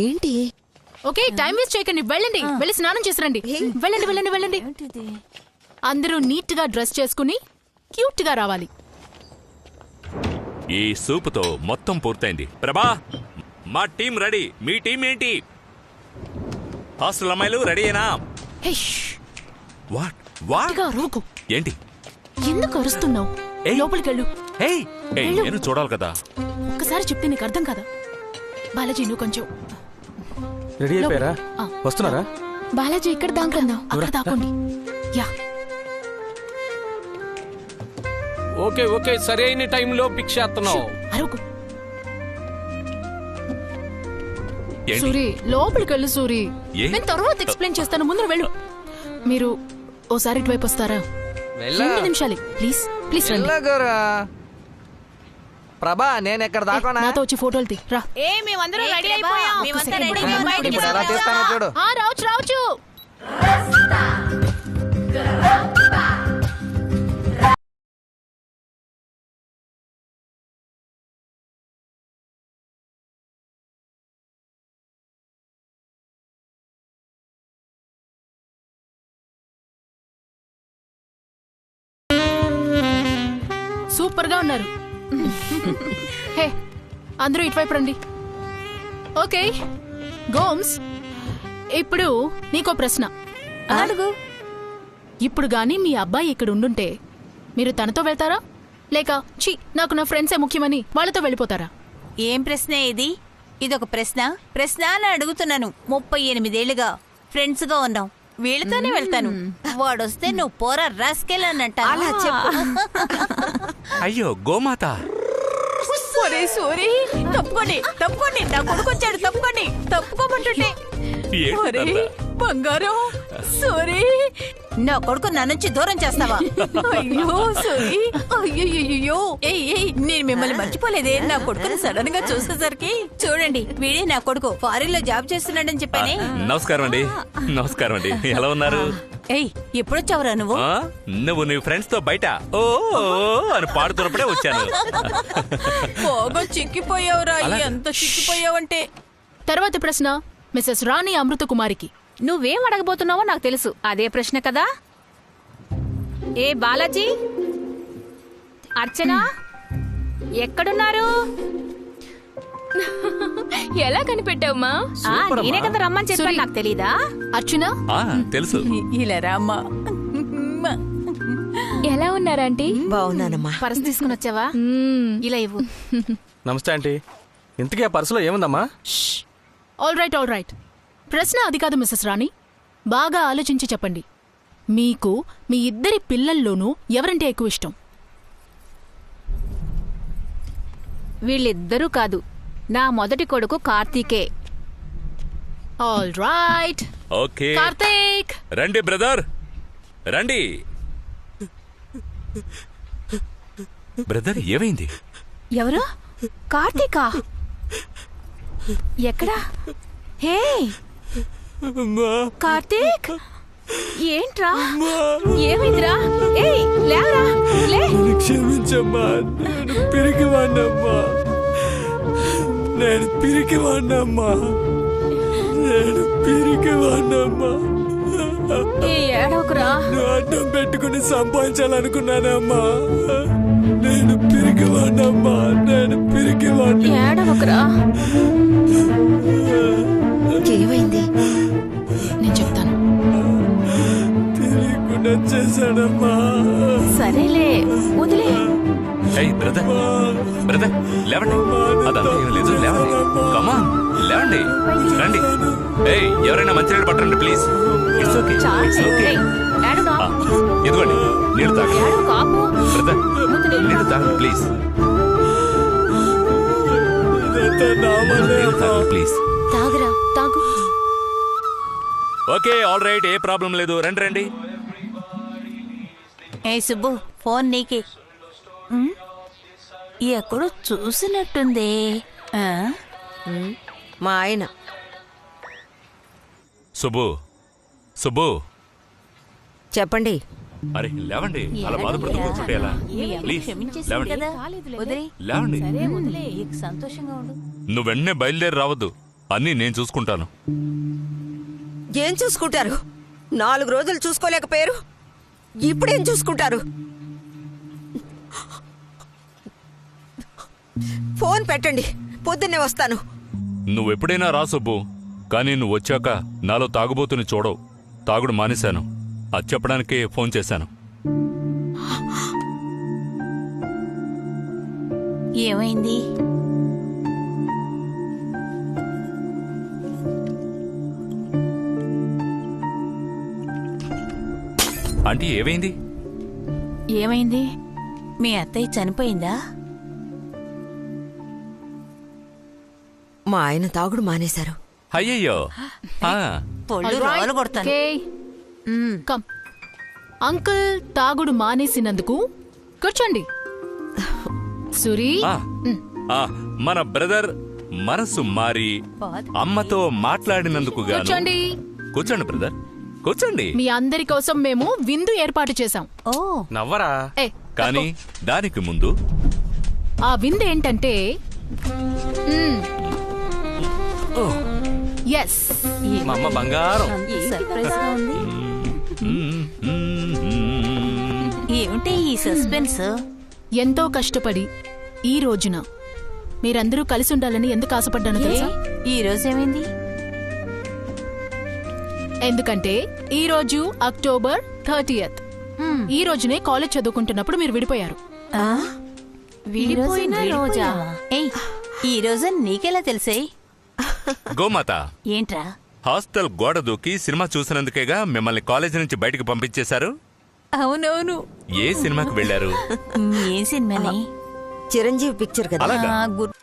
ఏంటి? ఓకే, టైం వేస్ట్ చేయకండి, వెళ్ళండి. వెళ్ళి స్నానం చేసిరండి. వెళ్ళండి వెళ్ళండి వెళ్ళండి. అందరూ నీట్ గా డ్రెస్ చేసుకుని క్యూట్ గా రావాలి. ఈ సూపుతో మొత్తం పూర్తయింది. ప్రభా, మా టీం రెడీ. మీ టీం ఏంటి? హాస్టల్ అమ్మాయిలు రెడీయేనా? రోకు. ఏంటి? ఎందుకు అరుస్తున్నావు? లోపలికెళ్ళు. నేను చూడాలి కదా. ఒక్కసారి చెప్తే నీకు అర్థం కదా. బాలాజీ, నువ్వు కొంచెం రెడీ అయిపోయారా? వస్తున్నారా? బాలాజీ ఇక్కడ దాంకున్నావు. అక్కడ దాక్కోండి. యా ఓకే ఓకే, సరైన టైంలో పిక్ చేస్తున్నావు. అరకు సూరి, లోపలికి వెళ్ళు సూరి. నేను తర్వాత ఎక్స్ప్లెయిన్ చేస్తాను, ముందు వెళ్ళు. మీరు ఓసారి ఇటువైపు వస్తారా? 2 నిమిషాలు ప్లీజ్ ప్లీజ్ రండి. ప్రభా, నేను ఎక్కడ దాకా నాతో వచ్చి ఫోటోలు తీ రా. మేమందరం రెడీ అయిపోయాం. ఎలా తీస్తానో చూడు. రావచ్చు రావచ్చు. సూపర్ గా ఉన్నారు. హే, అందరూ ఇటువైపు రండి. ఓకే గోమ్స్, ఇప్పుడు నీకో ప్రశ్న అడుగు. ఇప్పుడు గాని మీ అబ్బాయి ఇక్కడ ఉండుంటే మీరు తనతో వెళ్తారా, లేక ఛీ నాకు నా ఫ్రెండ్సే ముఖ్యమని వాళ్ళతో వెళ్ళిపోతారా? ఏం ప్రశ్న ఇది? ఇదొక ప్రశ్న అని అడుగుతున్నాను. 38 ఏళ్లుగా ఫ్రెండ్స్ గా ఉన్నాం, వీళ్ళతోనే వెళ్తాను. వాడొస్తే నువ్వు పోరా రాస్కెళ్ళనంట. అలా చెప్పు. అయ్యో గోమాత, సోరీ, తప్పుకోండి తప్పుకోండి, నా కొడుకు వచ్చాడు, తప్పుకోండి, తప్పుకోమంటుంటే. బంగారం, సారీ, నా కొడుకు నా నుంచి దూరం చేస్తావా? అయ్యో సారీ, అయ్యో నేను మిమ్మల్ని మర్చిపోలేదే. నా కొడుకుని సడన్ గా చూసేసరికి చూడండి, వీడే నా కొడుకు, ఫారిన్ లో జాబ్ చేస్తున్నాడని చెప్పానే. నమస్కారం అండి. నమస్కారం అండి, ఎలా ఉన్నారు? ఏయ్, ఎప్పుడొచ్చావురా నువ్వు? నువ్వు నీ ఫ్రెండ్స్ తో బయట ఓ అని పాడుతున్నప్పుడే వచ్చాను. బాగా చిక్కిపోయావురా, ఎంత చిక్కిపోయావంటే. తర్వాత ప్రశ్న మిసెస్ రాణి అమృత కుమారికి. నువ్వేం అడగబోతున్నావో నాకు తెలుసు. అదే ప్రశ్న కదా. ఏ బాలాజీ, అర్చన ఎక్కడున్నారు? ఎలా కనిపెట్టావమ్మా? నేనే కదా రమ్మని చెప్పాను, నాకు తెలీదా? అర్చన తెలుసు. ఇలా రామ్మా. ఎలా ఉన్నారంటీ? బాగున్నానమ్మా. పర్స్ తీసుకుని వచ్చావా? ఇలా ఇవ్వు. నమస్తే ఆంటీ. ఇంతకీ ఆ పర్సులో ఏముందమ్మా? All right. ప్రశ్న అది కాదు మిసెస్ రాణి, బాగా ఆలోచించి చెప్పండి. మీకు మీ ఇద్దరి పిల్లల్లోనూ ఎవరంటే ఎక్కువ ఇష్టం? వీళ్ళిద్దరూ కాదు, నా మొదటి కొడుకు కార్తీకే. All right. ఓకే కార్తీక్, రండి బ్రదర్, రండి. బ్రదర్, ఏమైంది? ఎవరు? కార్తీకా? ఎక్కడా? హే కార్తీక్, ఏంట్రా, ఏమైందిరా? ఏయ్ లేవరా, లే. క్షమించమ్మా, నేను పిరికివాణ్ణమ్మా. ఏడవకురా. నువ్వు అడ్డం పెట్టుకుని సంపాదించాలనుకున్నానమ్మా. నేను పిరికివాణ్ణమ్మా. ఏడవకురా. ఏమైంది? నేను చెప్తాను. తెలియకుండా చేశానమ్మా. సరేలే, వదిలే. బ్రదర్ లేవండి. అదంతా ఏం లేదు, లేవండి. కమాన్, లేవండి, రండి. ఎవరైనా మంచినీళ్ళు పట్టండి ప్లీజ్. It's okay. ఇదిగోండి నీళ్ళు తాగండి. బ్రదర్, నీళ్ళు తాగండి ప్లీజ్. నీళ్ళు తాగండి ప్లీజ్. తాగురా, తాగు. ఓకే ఆల్ రైట్, ఏ ప్రాబ్లం లేదు. రండి. ఏ సుబ్బు, ఫోన్ నీకే. ఎక్కడో చూసినట్టుంది. మా ఆయన. సుబ్బు చెప్పండి. అరే లేవండి, అలా బాధపడుతూ కూర్చుంటే ఎలా? ప్లీజ్ లేవండి, లేవండి. సంతోషంగా ఉండు. నువ్వు వెంటనే బయలుదేరి రావద్దు, అన్నీ నేను చూసుకుంటాను. ఏం చూసుకుంటారు? 4 రోజులు చూసుకోలేకపోయారు, ఇప్పుడేం చూసుకుంటారు? ఫోన్ పెట్టండి, పొద్దున్నే వస్తాను. నువ్వెప్పుడైనా రా సుబ్బు, కానీ నువ్వు వచ్చాక నాలో తాగుబోతుని చూడవు. తాగుడు మానేశాను, అది చెప్పడానికే ఫోన్ చేశాను. ఏమైంది? ఆంటీ ఏమైంది? ఏమైంది? మీ అత్తయ్య చనిపోయిందా? మా ఆయన తాగుడు మానేశారు. అయ్యయ్యో. ఆ, పొళ్ళు రోలు కొడతాను. కమ్. అంకుల్ తాగుడు మానేసినందుకు కూర్చోండి. సురీ, ఆ, మన బ్రదర్ మనసు మారి అమ్మతో మాట్లాడినందుకు గాను కూర్చోండి. కూర్చోండి బ్రదర్, కూర్చోండి. మీ అందరి కోసం మేము విందు ఏర్పాటు చేశాం. నవ్వరా? ఏ, కానీ దానికి ముందు ఆ విందు ఏంటంటే ఎస్, మా అమ్మ బంగారం. సర్ప్రైజ్ గా ఉంది. ఏమిటి ఈ సస్పెన్స్? ఎంతో కష్టపడి ఈ రోజున మీరందరూ కలిసి ఉండాలని ఎందుకు ఆశపడ్డానో తెలుసా? ఈ రోజు ఏమైంది? ఎందుకంటే ఈ రోజు అక్టోబర్ 30th. ఈ రోజునే కాలేజ్ చదువుకుంటున్నప్పుడు మీరు విడిపోయారు. విడిపోయిన రోజా? ఏయ్, ఈ రోజు నీకెలా తెలిసే? గోమాత, ఏంట్రా? హాస్టల్ గోడ దూకి సినిమా చూసినందుకేగా మిమ్మల్ని కాలేజీ నుంచి బయటకు పంపించేశారు. అవునవును. ఏ సినిమాకి వెళ్లారు? ఏ సినిమాని? చిరంజీవి పిక్చర్ కదా. అలాగా? గుర్తు